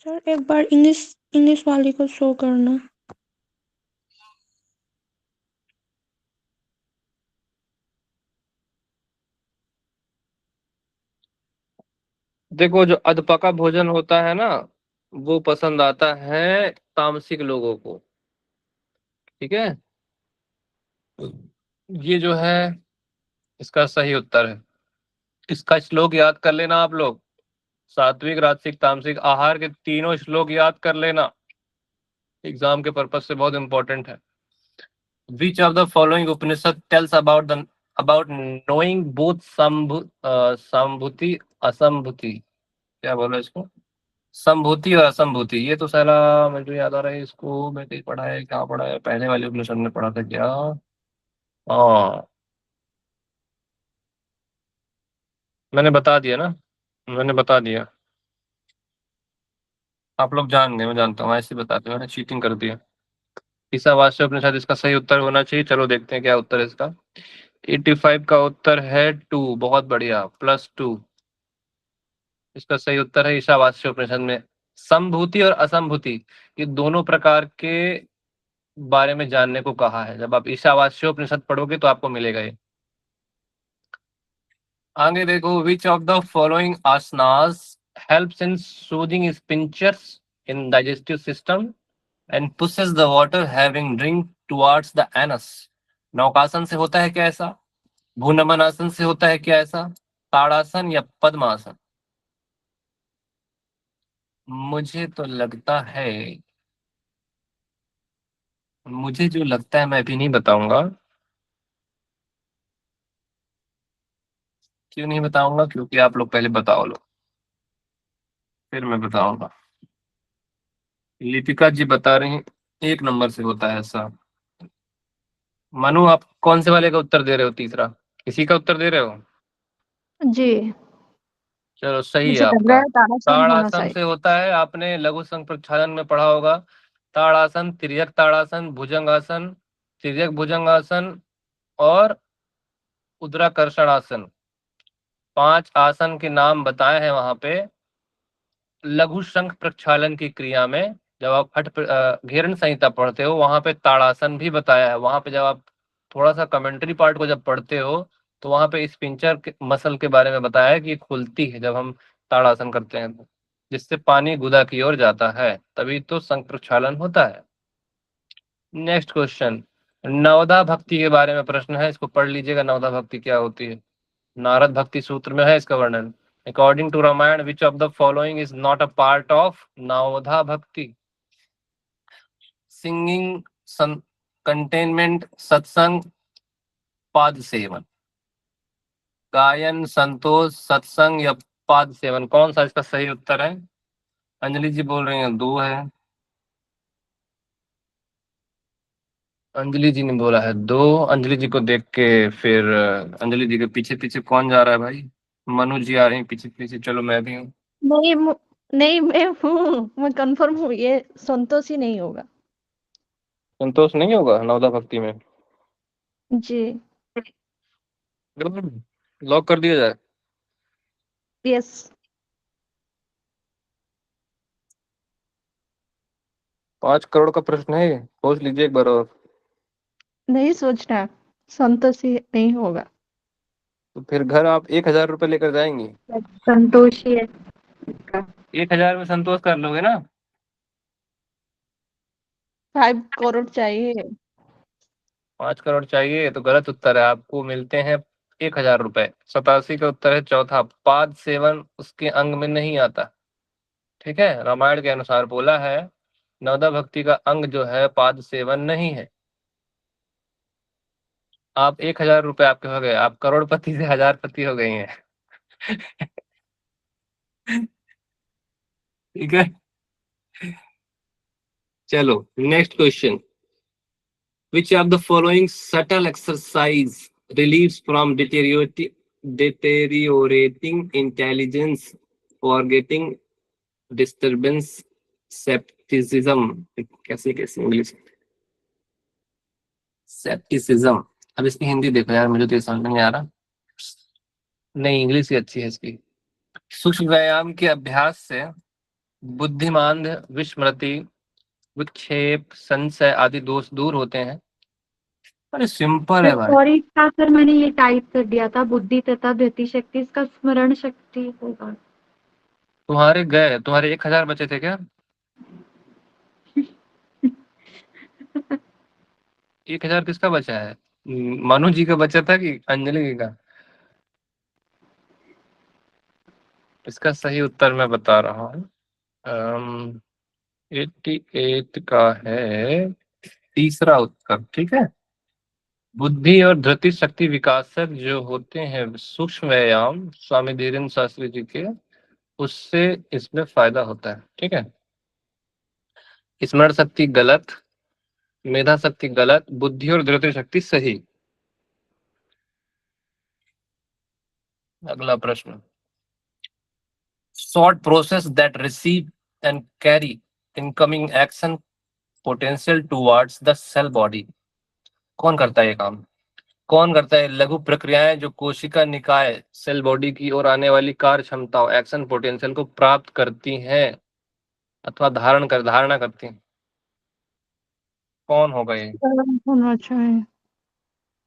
सर एक बार इंग्लिश वाले को शो करना। देखो, जो अधपका भोजन होता है ना, वो पसंद आता है तामसिक लोगों को। ठीक है, ये जो है इसका सही उत्तर है। इसका श्लोक याद कर लेना आप लोग। सात्विक, राजसिक, तामसिक आहार के तीनों श्लोक याद कर लेना, एग्जाम के पर्पज से बहुत इंपॉर्टेंट है। Which of the following Upanishad tells about knowing both संभूति असंभूति? क्या बोला इसको? संभूति और असंभूति। ये तो साला मुझे याद आ रहा है, इसको मैं कहीं पढ़ा है, कहाँ पढ़ा है, पहले वाले उपनिषद में पढ़ा था क्या? हाँ, मैंने बता दिया ना, मैंने बता दिया। आप लोग जान गए, मैं जानता हूँ, ऐसे बताते हो, मैंने चीटिंग कर दिया। ईशावास्य उपनिषद इसका सही उत्तर होना चाहिए। चलो देखते हैं क्या उत्तर है इसका। 85 का उत्तर है 2। बहुत बढ़िया, +2। इसका सही उत्तर है ईशावास्य उपनिषद में संभूति और असंभूति, ये दोनों प्रकार के बारे में जानने को कहा है। जब आप ईशावास्य उपनिषद पढ़ोगे तो आपको मिलेगा ये। आगे देखो, which of the following asanas helps in soothing sphincters in digestive system and pushes the water having drink towards the anus? नौकासन से होता है क्या ऐसा? भूनमन आसन से होता है क्या ऐसा? ताड़ासन या पद्मासन? मुझे तो लगता है, मुझे जो लगता है मैं भी नहीं बताऊंगा। क्यों नहीं बताऊंगा? क्योंकि आप लोग पहले बताओ लो, फिर मैं बताऊंगा। लिपिका जी बता रही हैं 1 नंबर से होता है ऐसा। मनु, आप कौन से वाले का उत्तर दे रहे हो? तीसरा इसी का उत्तर दे रहे हो? जी, चलो सही है मुझे लग रहा आपका। है ताड़ासन होना ताड़ासन चाहिए। से होता है, आपने लघु संघ प्रक्षालन में पढ़ा होगा। ताड़ासन, तिर्यक ताड़ासन, भुजंगासन, तिर्यक भुजंगासन और उद्राकर्षण आसन, 5 आसन के नाम बताए हैं वहां पे। लघु शंख प्रक्षालन की क्रिया में जब आप घेरण संहिता पढ़ते हो, वहां पे ताड़ासन भी बताया है। वहां पे जब आप थोड़ा सा कमेंट्री पार्ट को जब पढ़ते हो, तो वहां पे इस पिंचर के मसल के बारे में बताया है कि ये खुलती है जब हम ताड़ासन करते हैं तो, जिससे पानी गुदा की ओर जाता है, तभी तो शंख प्रक्षालन होता है। नेक्स्ट क्वेश्चन, नवदा भक्ति के बारे में प्रश्न है, इसको पढ़ लीजिएगा। नवदा भक्ति क्या होती है? नारद भक्ति सूत्र में है इसका वर्णन। According to Ramayana, which of the following is not a part of navadha bhakti? Singing, containment, सत्संग, पाद सेवन? गायन, संतोष, सत्संग या पाद सेवन, कौन सा इसका सही उत्तर है? अंजलि जी बोल रही हैं 2 है। अंजलि जी ने बोला है 2। अंजलि जी को देख के फिर अंजलि जी के पीछे पीछे कौन जा रहा है भाई? मनु जी आ रही हैं पीछे पीछे। चलो मैं भी हूँ। नहीं नहीं, मैं हूँ, मैं कंफर्म हूँ, ये संतोष ही नहीं होगा। संतोष नहीं होगा नवदा भक्ति में? जी। लॉक कर दिया जाए? यस। 5 करोड़ का प्रश्न है ये, सोच लीजिए एक बार और। नहीं सोचना, संतोष ही नहीं होगा। तो फिर घर आप 1000 रुपये लेकर जाएंगी? संतोष ही है इसका। 1000 में संतोष कर लोगे ना? 5 करोड़ चाहिए। 5 करोड़ चाहिए तो गलत उत्तर है। आपको मिलते हैं 1000 रुपए। 87 का उत्तर है चौथा, पाद सेवन उसके अंग में नहीं आता। ठीक है, रामायण के अनुसार बोला है, नवदा भक्ति का अंग जो है पाद सेवन नहीं है। आप 1000 रुपए आपके हो गए, आप करोड़पति से हजारपति हो गई हैं। ठीक है, चलो next question, which of the following subtle exercise relieves from deteriorating intelligence, forgetting, disturbance, skepticism? कैसे कैसे इंग्लिश, skepticism। अब इसकी हिंदी देखो यार, मुझे तो ये समझ में नहीं आ रहा। नहीं, इंग्लिश ही अच्छी है इसकी। सूक्ष्म व्यायाम के अभ्यास से बुद्धिमान, विस्मृति, विक्षेप, संशय आदि दोष दूर होते हैं। अरे सिंपल है सर भाई। सॉरी था सर, मैंने ये टाइप कर दिया था, बुद्धि तथा धृति शक्ति, इसका स्मरण शक्ति होगा। तुम्हारे गए, तुम्हारे 1000 बचे थे क्या? 1000 किसका बचा है? मनु जी का बचा था कि अंजलि जी का? इसका सही उत्तर मैं बता रहा हूँ। 88 का है तीसरा उत्तर, ठीक है। बुद्धि और धृति शक्ति विकासक जो होते हैं सूक्ष्म व्यायाम स्वामी धीरेन्द्र शास्त्री जी के, उससे इसमें फायदा होता है, ठीक है। स्मरण शक्ति गलत, मेधा शक्ति गलत, बुद्धि और धृति शक्ति सही। अगला प्रश्न, short process that receive and carry incoming action potential towards the cell body. कौन करता है ये काम? कौन करता है लघु प्रक्रियाएं जो कोशिका निकाय सेल बॉडी की ओर आने वाली कार्य क्षमताओं एक्शन पोटेंशियल को प्राप्त करती हैं अथवा धारणा करती हैं? कौन होगा ये? होना चाहिए।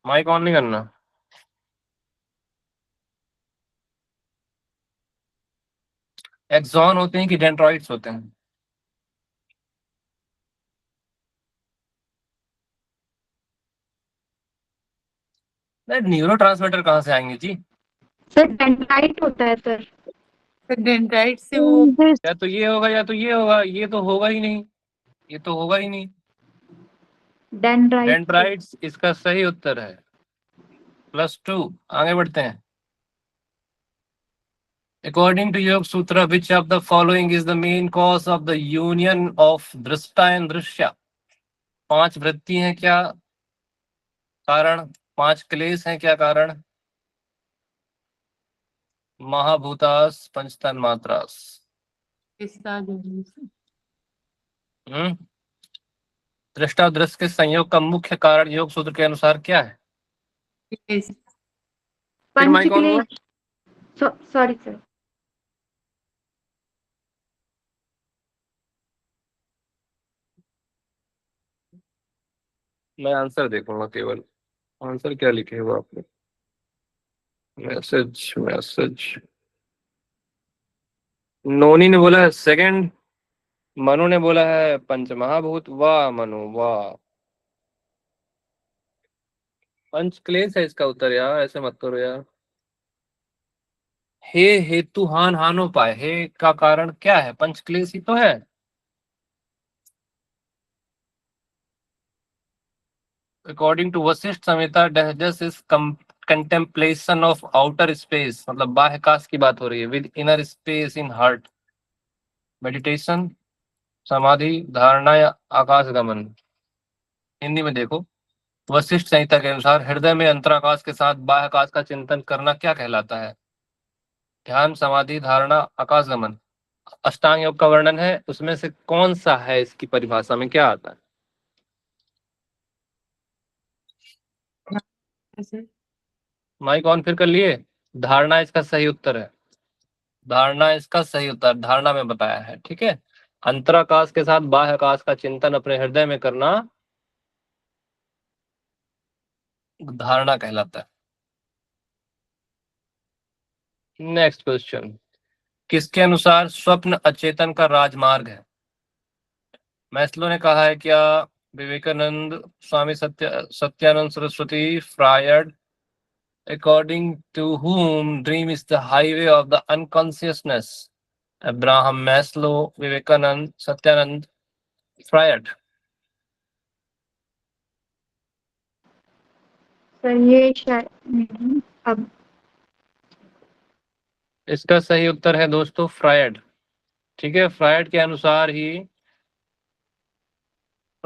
माइक ऑन नहीं करना। एक्सॉन होते हैं कि डेंड्राइट्स होते हैं? न्यूरोट्रांसमीटर कहाँ से आएंगे जी? सर डेंड्राइट होता है सर। तो डेंड्राइट से वो या तो ये होगा या तो ये होगा, ये तो होगा ही नहीं, ये तो होगा ही नहीं। डेंड्राइट। डेंड्राइट्स इसका सही उत्तर है। +2। आगे बढ़ते हैं। According to Yoga Sutra, which of the following is the main cause of the union of दृष्टा and दृश्य? 5 वृत्ति हैं क्या कारण? 5 क्लेश हैं क्या कारण? महाभूतास पंचतन मात्रास। हिस्सा जो दृष्टा और दृश्य के संयोग का मुख्य कारण योग सूत्र के अनुसार क्या है? फिर माइक ऑन हुआ? Sorry sir. मैं आंसर देखूंगा केवल। आंसर क्या लिखे हुआ आपने? Message message. नोनी ने बोला है सेकंड, मनु ने बोला है पंचमहाभूत। वाह मनु वाह, पंचक्लेश है इसका उत्तर यार, ऐसे मत करो यार। हे हेतु हान हानो पाए, हे का कारण क्या है? पंचक्लेश ही तो है। अकॉर्डिंग टू वशिष्ठ संहिता, डहजस is contemplation of outer space, मतलब बाह्यकाश की बात हो रही है, with inner space in heart. Meditation, समाधि, धारणा या आकाश गमन। हिंदी में देखो, वशिष्ठ संहिता के अनुसार हृदय में अंतराकाश के साथ बाह्यकाश का चिंतन करना क्या कहलाता है? ध्यान, समाधि, धारणा, आकाश गमन। अष्टांग योग का वर्णन है, उसमें से कौन सा है? इसकी परिभाषा में क्या आता है? माइक ऑन फिर कर लिए। धारणा इसका सही उत्तर है। धारणा इसका सही उत्तर, धारणा में बताया है, ठीक है। अंतराकाश के साथ बाह्यकाश का चिंतन अपने हृदय में करना धारणा कहलाता है। नेक्स्ट क्वेश्चन, किसके अनुसार स्वप्न अचेतन का राजमार्ग है? मैस्लो ने कहा है क्या? Vivekananda, Swami Satyananda Saraswati, Freud? According to whom dream is the highway of the unconsciousness? Abraham Maslow, Vivekananda, Satyananda, Freud? Sir ये शायद अब इसका सही उत्तर है दोस्तों फ्रायड, ठीक है। फ्रायड के अनुसार ही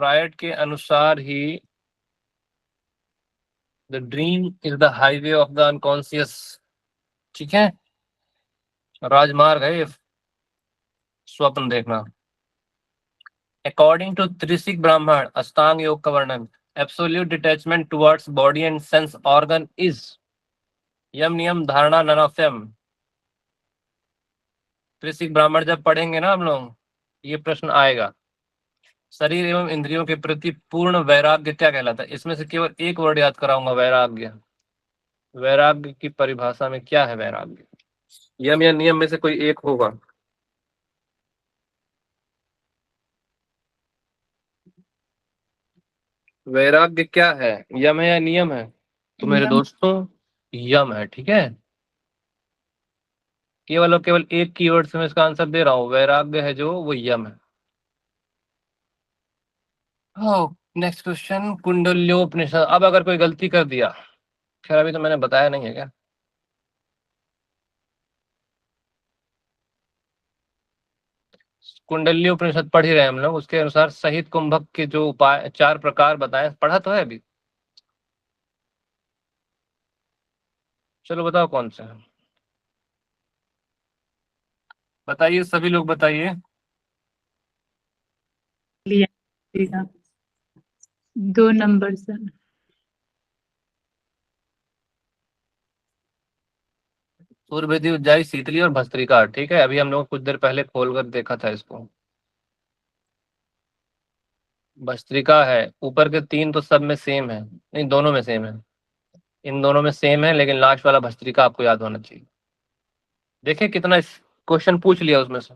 फ्रायड के अनुसार ही the dream is the highway of the unconscious. ठीक है, राजमार्ग है ये स्वप्न देखना। अकॉर्डिंग टू त्रिशिक ब्राह्मण अष्टांग योग का वर्णन, absolute detachment towards body and sense organ is yama niyama dharana none of them. त्रिशिक ब्राह्मण जब पढ़ेंगे ना हम लोग, ये प्रश्न आएगा। शरीर एवं इंद्रियों के प्रति पूर्ण वैराग्य क्या कहलाता है? इसमें से केवल एक वर्ड याद कराऊंगा, वैराग्य। वैराग्य की परिभाषा में क्या है वैराग्य? यम या नियम में से कोई एक होगा। वैराग्य क्या है, यम है या नियम है? तो मेरे यम। दोस्तों यम है। ठीक है, केवल और केवल एक कीवर्ड से मैं इसका आंसर दे रहा हूं, वैराग्य है जो, वो यम है। Next question, Kundalyopanishad. अब अगर कोई गलती कर दिया, खैर अभी तो मैंने बताया नहीं है क्या, कुंडल्योपनिषद पढ़ ही रहे हैं हम लोग, उसके अनुसार सहित कुंभक के जो उपाय 4 प्रकार बताए, पढ़ा तो है अभी। चलो बताओ कौन से है, बताइए सभी लोग बताइए। लिया 2 नंबर से। सूर्यभेदी, उज्जाई, शीतली और भस्त्रिका। ठीक है, अभी हम लोग कुछ देर पहले खोल कर देखा था इसको। भस्त्रिका है, ऊपर के 3 तो सब में सेम है, नहीं दोनों में सेम है, इन दोनों में सेम है, लेकिन लास्ट वाला भस्त्रिका आपको याद होना चाहिए। देखिए कितना क्वेश्चन पूछ लिया उसमें से।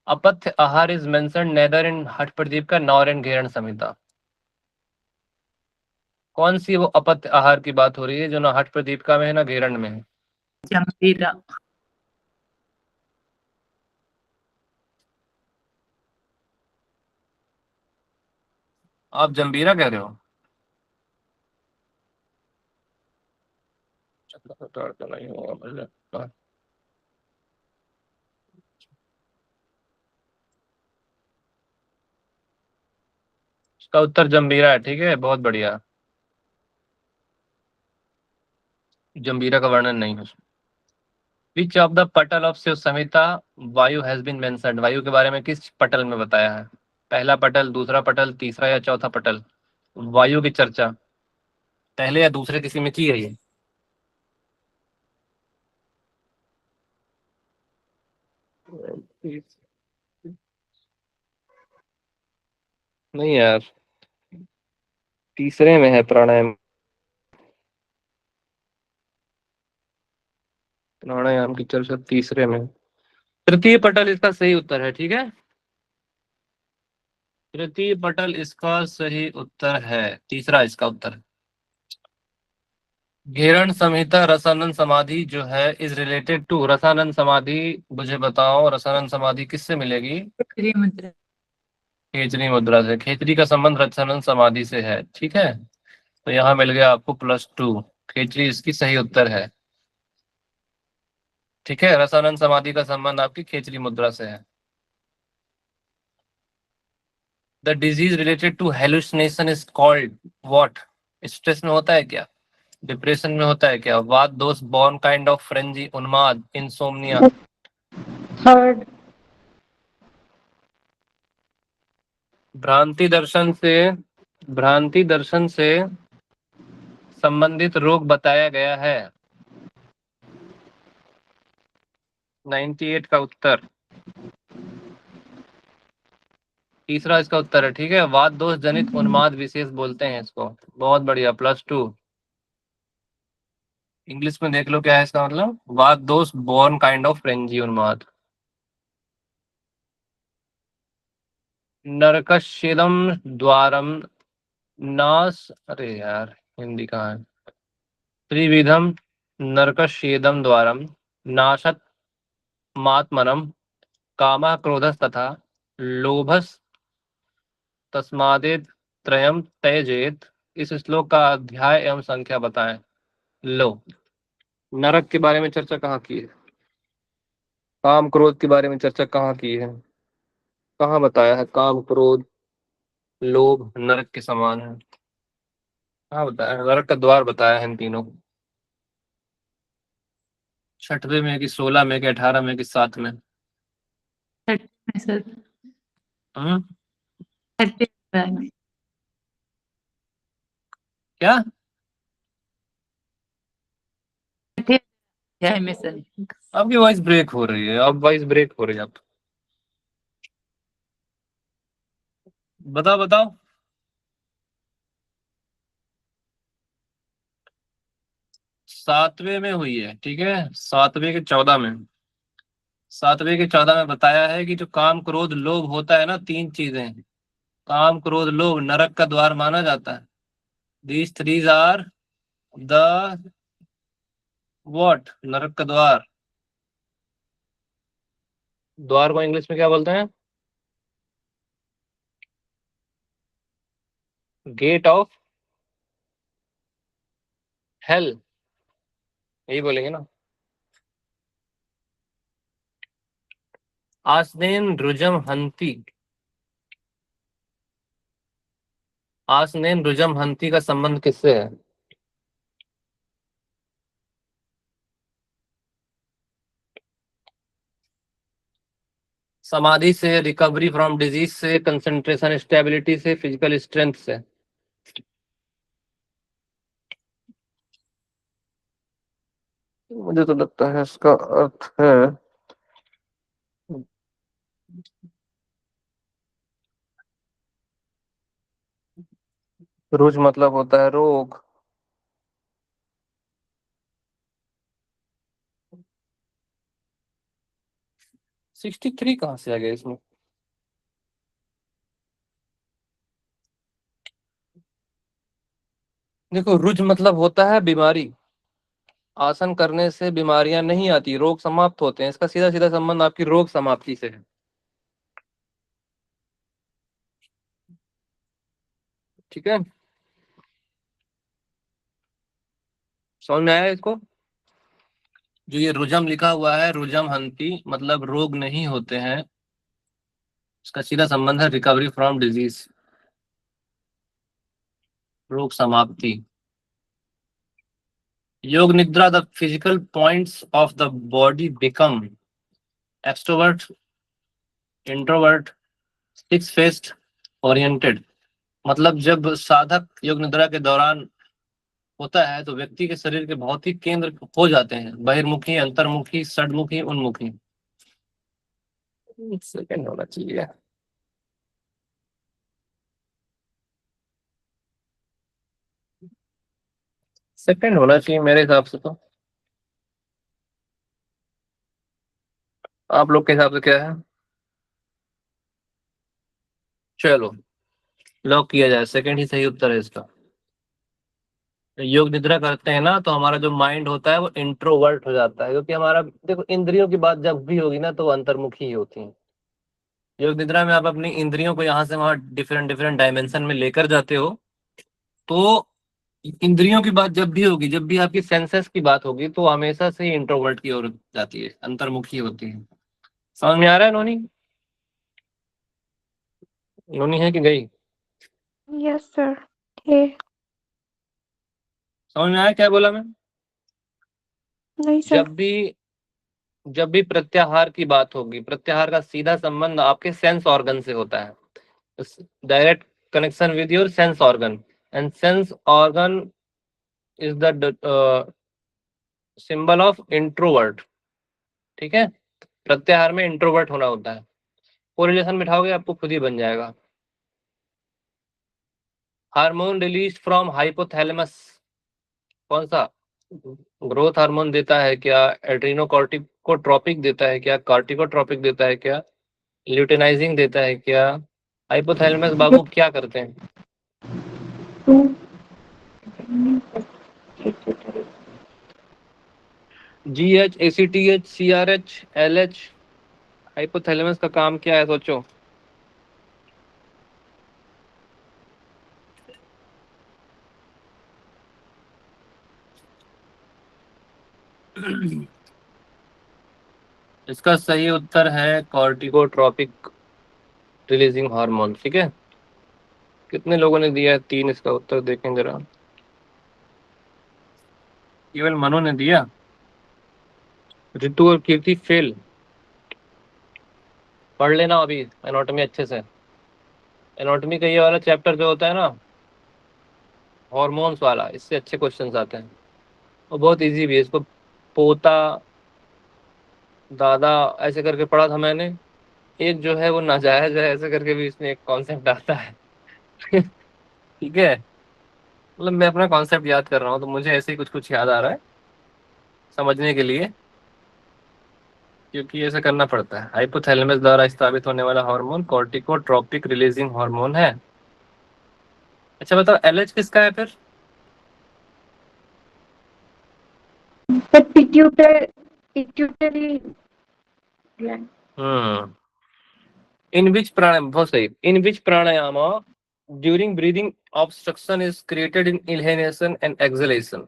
अपथ्य आहार इज मेंशन्ड नेदर इन हठ प्रदीप का नॉर इन घेरण संहिता। कौन सी वो अपथ्य आहार की बात हो रही है जो ना हठ प्रदीप का में है ना घेरण में है? जंभीरा। आप जंबीरा कह रहे हो? तो नहीं होगा मुझे। इसका उत्तर जंबीरा है। ठीक है, बहुत बढ़िया। जंबीरा का वर्णन नहीं है। विच ऑफ द पटल ऑफ शिव संहिता वायु हैज बीन मेंशन्ड। वायु के बारे में किस पटल में बताया है? पहला पटल, दूसरा पटल, तीसरा या चौथा पटल? वायु की चर्चा पहले या दूसरे किसी में की गई है? नहीं यार, तीसरे में है प्राणायाम। प्राणायाम की चर्चा तीसरे में। तृतीय पटल इसका सही उत्तर है। ठीक है, तृतीय पटल इसका सही उत्तर है, तीसरा इसका उत्तर है। घेरण संहिता रसानंद समाधि जो है इज रिलेटेड टू रसानंद समाधि। मुझे बताओ रसानंद समाधि किससे मिलेगी? खेचरी मुद्रा। खेचरी मुद्रा से। खेचरी का संबंध रसानंद समाधि से है। ठीक है, तो यहाँ मिल गया आपको +2। खेचरी इसकी सही उत्तर है। ठीक है, रसानंद समाधि का संबंध आपकी खेचरी मुद्रा से है। The disease related to hallucination is called what? Stress में होता है क्या? डिप्रेशन में होता है क्या? वात दोष, बॉर्न काइंड ऑफ फ्रेंजी, उन्माद, इंसोम्निया? थर्ड। भ्रांति दर्शन से संबंधित रोग बताया गया है। 98 का उत्तर, तीसरा इसका उत्तर है। ठीक है, वात दोष जनित उन्माद विशेष बोलते हैं इसको। बहुत बढ़िया, +2। इंग्लिश में देख लो क्या है इसका मतलब, वात दोष बॉर्न काइंड ऑफ फ्रेंजी, उन्माद। नरकस्येदम द्वारम नास, अरे यार हिंदी कहाँ है? त्रिविधम नरकस्येदम द्वारम नाशत मात्मनम कामः क्रोधस तथा लोभस तस्मादेत त्रयम त्यजेत। इस श्लोक का अध्याय एवं संख्या बताएं। लो, नरक के बारे में चर्चा कहाँ की है? काम क्रोध के बारे में चर्चा कहाँ की है? कहाँ बताया है काम क्रोध लोभ नरक के समान है? कहाँ बताया है? नरक का द्वार बताया है इन तीनों को। 6वें में कि 16 में कि 18 में कि 7 में? सर हम्म? 30 में। क्या? 30 अध्याय में सर। आपकी वॉइस ब्रेक हो रही है, अब वॉइस ब्रेक हो रही है। आप बताओ बताओ। सातवें में हुई है, ठीक है, 7वें के 14 में। 7वें के 14 में बताया है कि जो काम क्रोध लोभ होता है ना, 3 चीजें, काम क्रोध लोभ नरक का द्वार माना जाता है। These threes are the what, नरक का द्वार। द्वार को इंग्लिश में क्या बोलते हैं? गेट ऑफ हेल, यही बोलेंगे ना। आसनेन रुजम हंती, आसनेन रुजम हंती का संबंध किससे है? समाधि से, रिकवरी फ्रॉम डिजीज से, कंसंट्रेशन स्टेबिलिटी से, फिजिकल स्ट्रेंथ से। मुझे तो लगता है इसका अर्थ है रुज मतलब होता है रोग। 63 कहाँ से आ गया इसमें? देखो, रुज मतलब होता है बीमारी, आसन करने से बीमारियां नहीं आती, रोग समाप्त होते हैं। इसका सीधा सीधा संबंध आपकी रोग समाप्ति से है, ठीक है। समझ में आया इसको? जो ये रुजम लिखा हुआ है, रुजम हंती मतलब रोग नहीं होते हैं, इसका सीधा संबंध है रिकवरी फ्रॉम डिजीज, रोग समाप्ति। योग निद्रा, the physical points of the body become extrovert, introvert, six faced, oriented. मतलब जब साधक योग निद्रा के दौरान होता है तो व्यक्ति के शरीर के भौतिक केंद्र हो जाते हैं बहिर्मुखी, अंतर्मुखी, षडमुखी, उन्मुखी। सेकंड होना चाहिए। सेकंड होना चाहिए मेरे हिसाब से तो। आप लोग के हिसाब से क्या है? चलो लॉक किया जाए, सेकंड ही सही उत्तर है इसका। योग निद्रा करते हैं ना तो हमारा जो माइंड होता है वो इंट्रोवर्ट हो जाता है, क्योंकि हमारा देखो इंद्रियों की बात जब भी होगी ना तो वो अंतर्मुखी ही होती है। योग निद्रा में आप अपनी इंद्रियों को यहाँ से वहां डिफरेंट डिफरेंट डायमेंशन में लेकर जाते हो, तो इंद्रियों की बात जब भी होगी, जब भी आपकी सेंसेस की बात होगी, तो हमेशा से इंट्रोवर्ट की ओर जाती है, अंतर्मुखी होती है। समझ में आ रहा है नोनी? नोनी है कि गई? Yes sir. है। समझ में आया क्या बोला मैं? नहीं सर। जब भी प्रत्याहार की बात होगी, प्रत्याहार का सीधा संबंध आपके सेंस ऑर्गन से होता है, direct connection with your sense organ, and sense organ is the symbol of introvert, ठीक है। प्रत्याहार में इंट्रोवर्ट होना होता है। कोरिलेशन बिठाओगे आपको खुद ही बन जाएगा। हार्मोन रिलीज फ्रॉम हाइपोथैलेमस, कौन सा? ग्रोथ हार्मोन देता है क्या? एड्रीनोकॉर्टिकोट्रोपिक देता है क्या? कार्टिकोट्रोपिक देता है क्या? ल्यूटेनाइजिंग देता है क्या? हाइपोथैलेमस बाबू क्या करते हैं? GH, ACTH, CRH, LH, hypothalamus का काम क्या है सोचो। इसका सही उत्तर है कॉर्टिकोट्रोपिक रिलीजिंग हार्मोन। ठीक है, कितने लोगों ने दिया है 3? इसका उत्तर देखें जरा। केवल मनु ने दिया। ऋतु और कीर्ति फेल। पढ़ लेना अभी एनाटॉमी अच्छे से। एनाटॉमी का ये वाला चैप्टर जो होता है ना, हॉर्मोन्स वाला, इससे अच्छे क्वेश्चंस आते हैं और बहुत इजी भी है। इसको पोता दादा ऐसे करके पढ़ा था मैंने। एक जो है वो नाजायज है, ऐसे करके भी इसमें एक कॉन्सेप्ट आता है। ठीक है, मतलब मैं अपना कॉन्सेप्ट याद कर रहा हूँ तो मुझे ऐसे ही कुछ कुछ याद आ रहा है समझने के लिए, क्योंकि ऐसा करना पड़ता है। हाइपोथैलेमस द्वारा स्थापित होने वाला हार्मोन कॉर्टिकोट्रोपिक रिलीजिंग हार्मोन है। अच्छा बताओ, एलएच किसका है फिर? Sir pituitary gland. In which pranayama, बहुत सही, in which pranayama during breathing obstruction is created in inhalation and exhalation?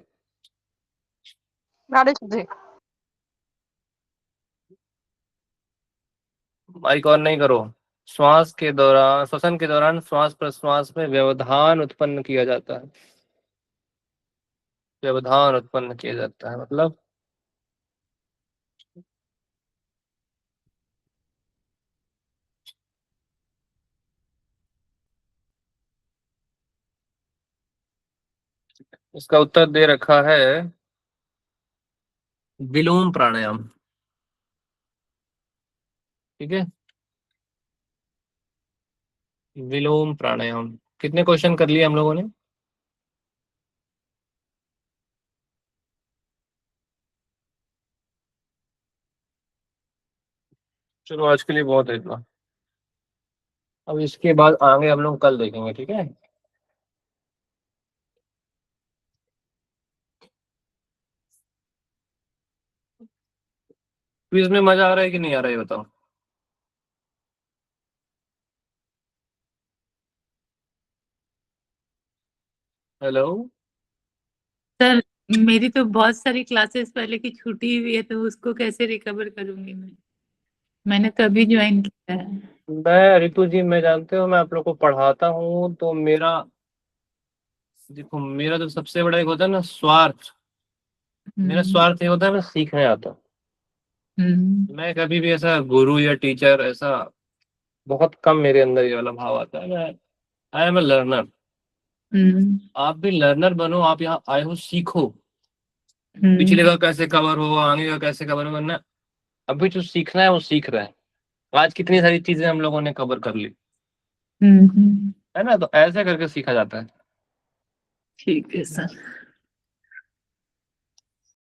Nadi shuddhi. Mic on नहीं करो। श्वास के दौरान, श्वसन के दौरान श्वास प्रश्वास में व्यवधान उत्पन्न किया जाता है। व्यवधान उत्पन्न किया जाता है मतलब इसका उत्तर दे रखा है विलोम प्राणायाम। ठीक है, विलोम प्राणायाम। कितने क्वेश्चन कर लिए हम लोगों ने? चलो आज के लिए बहुत है इतना। अब इसके बाद आगे हम लोग कल देखेंगे। ठीक है, क्विज में मजा आ रहा है कि नहीं आ रहा है बताओ। हेलो। सर मेरी तो बहुत सारी क्लासेस पहले की छूटी हुई है, तो उसको कैसे रिकवर करूंगी मैंने तो अभी ज्वाइन किया है। मैं रितु जी, मैं जानते हो मैं आप लोग को पढ़ाता हूँ तो मेरा, देखो मेरा तो सबसे बड़ा एक होता है ना स्वार्थ। मेरा स्वार्थ ये होता है मैं सीखने आता हूँ। मैं कभी भी ऐसा गुरु या टीचर ऐसा बहुत कम मेरे अंदर ये वाला भाव आता है। मैं आई एम ए लर्नर। आप भी लर्नर बनो। आप यहाँ आए हो सीखो। पिछले का कैसे कवर हो, आगे का कैसे कवर हो ना, अभी जो सीखना है वो सीख रहे हैं। आज कितनी सारी चीजें हम लोगों ने कवर कर ली है ना, तो ऐसे करके सीखा जाता है। ठीक है सर।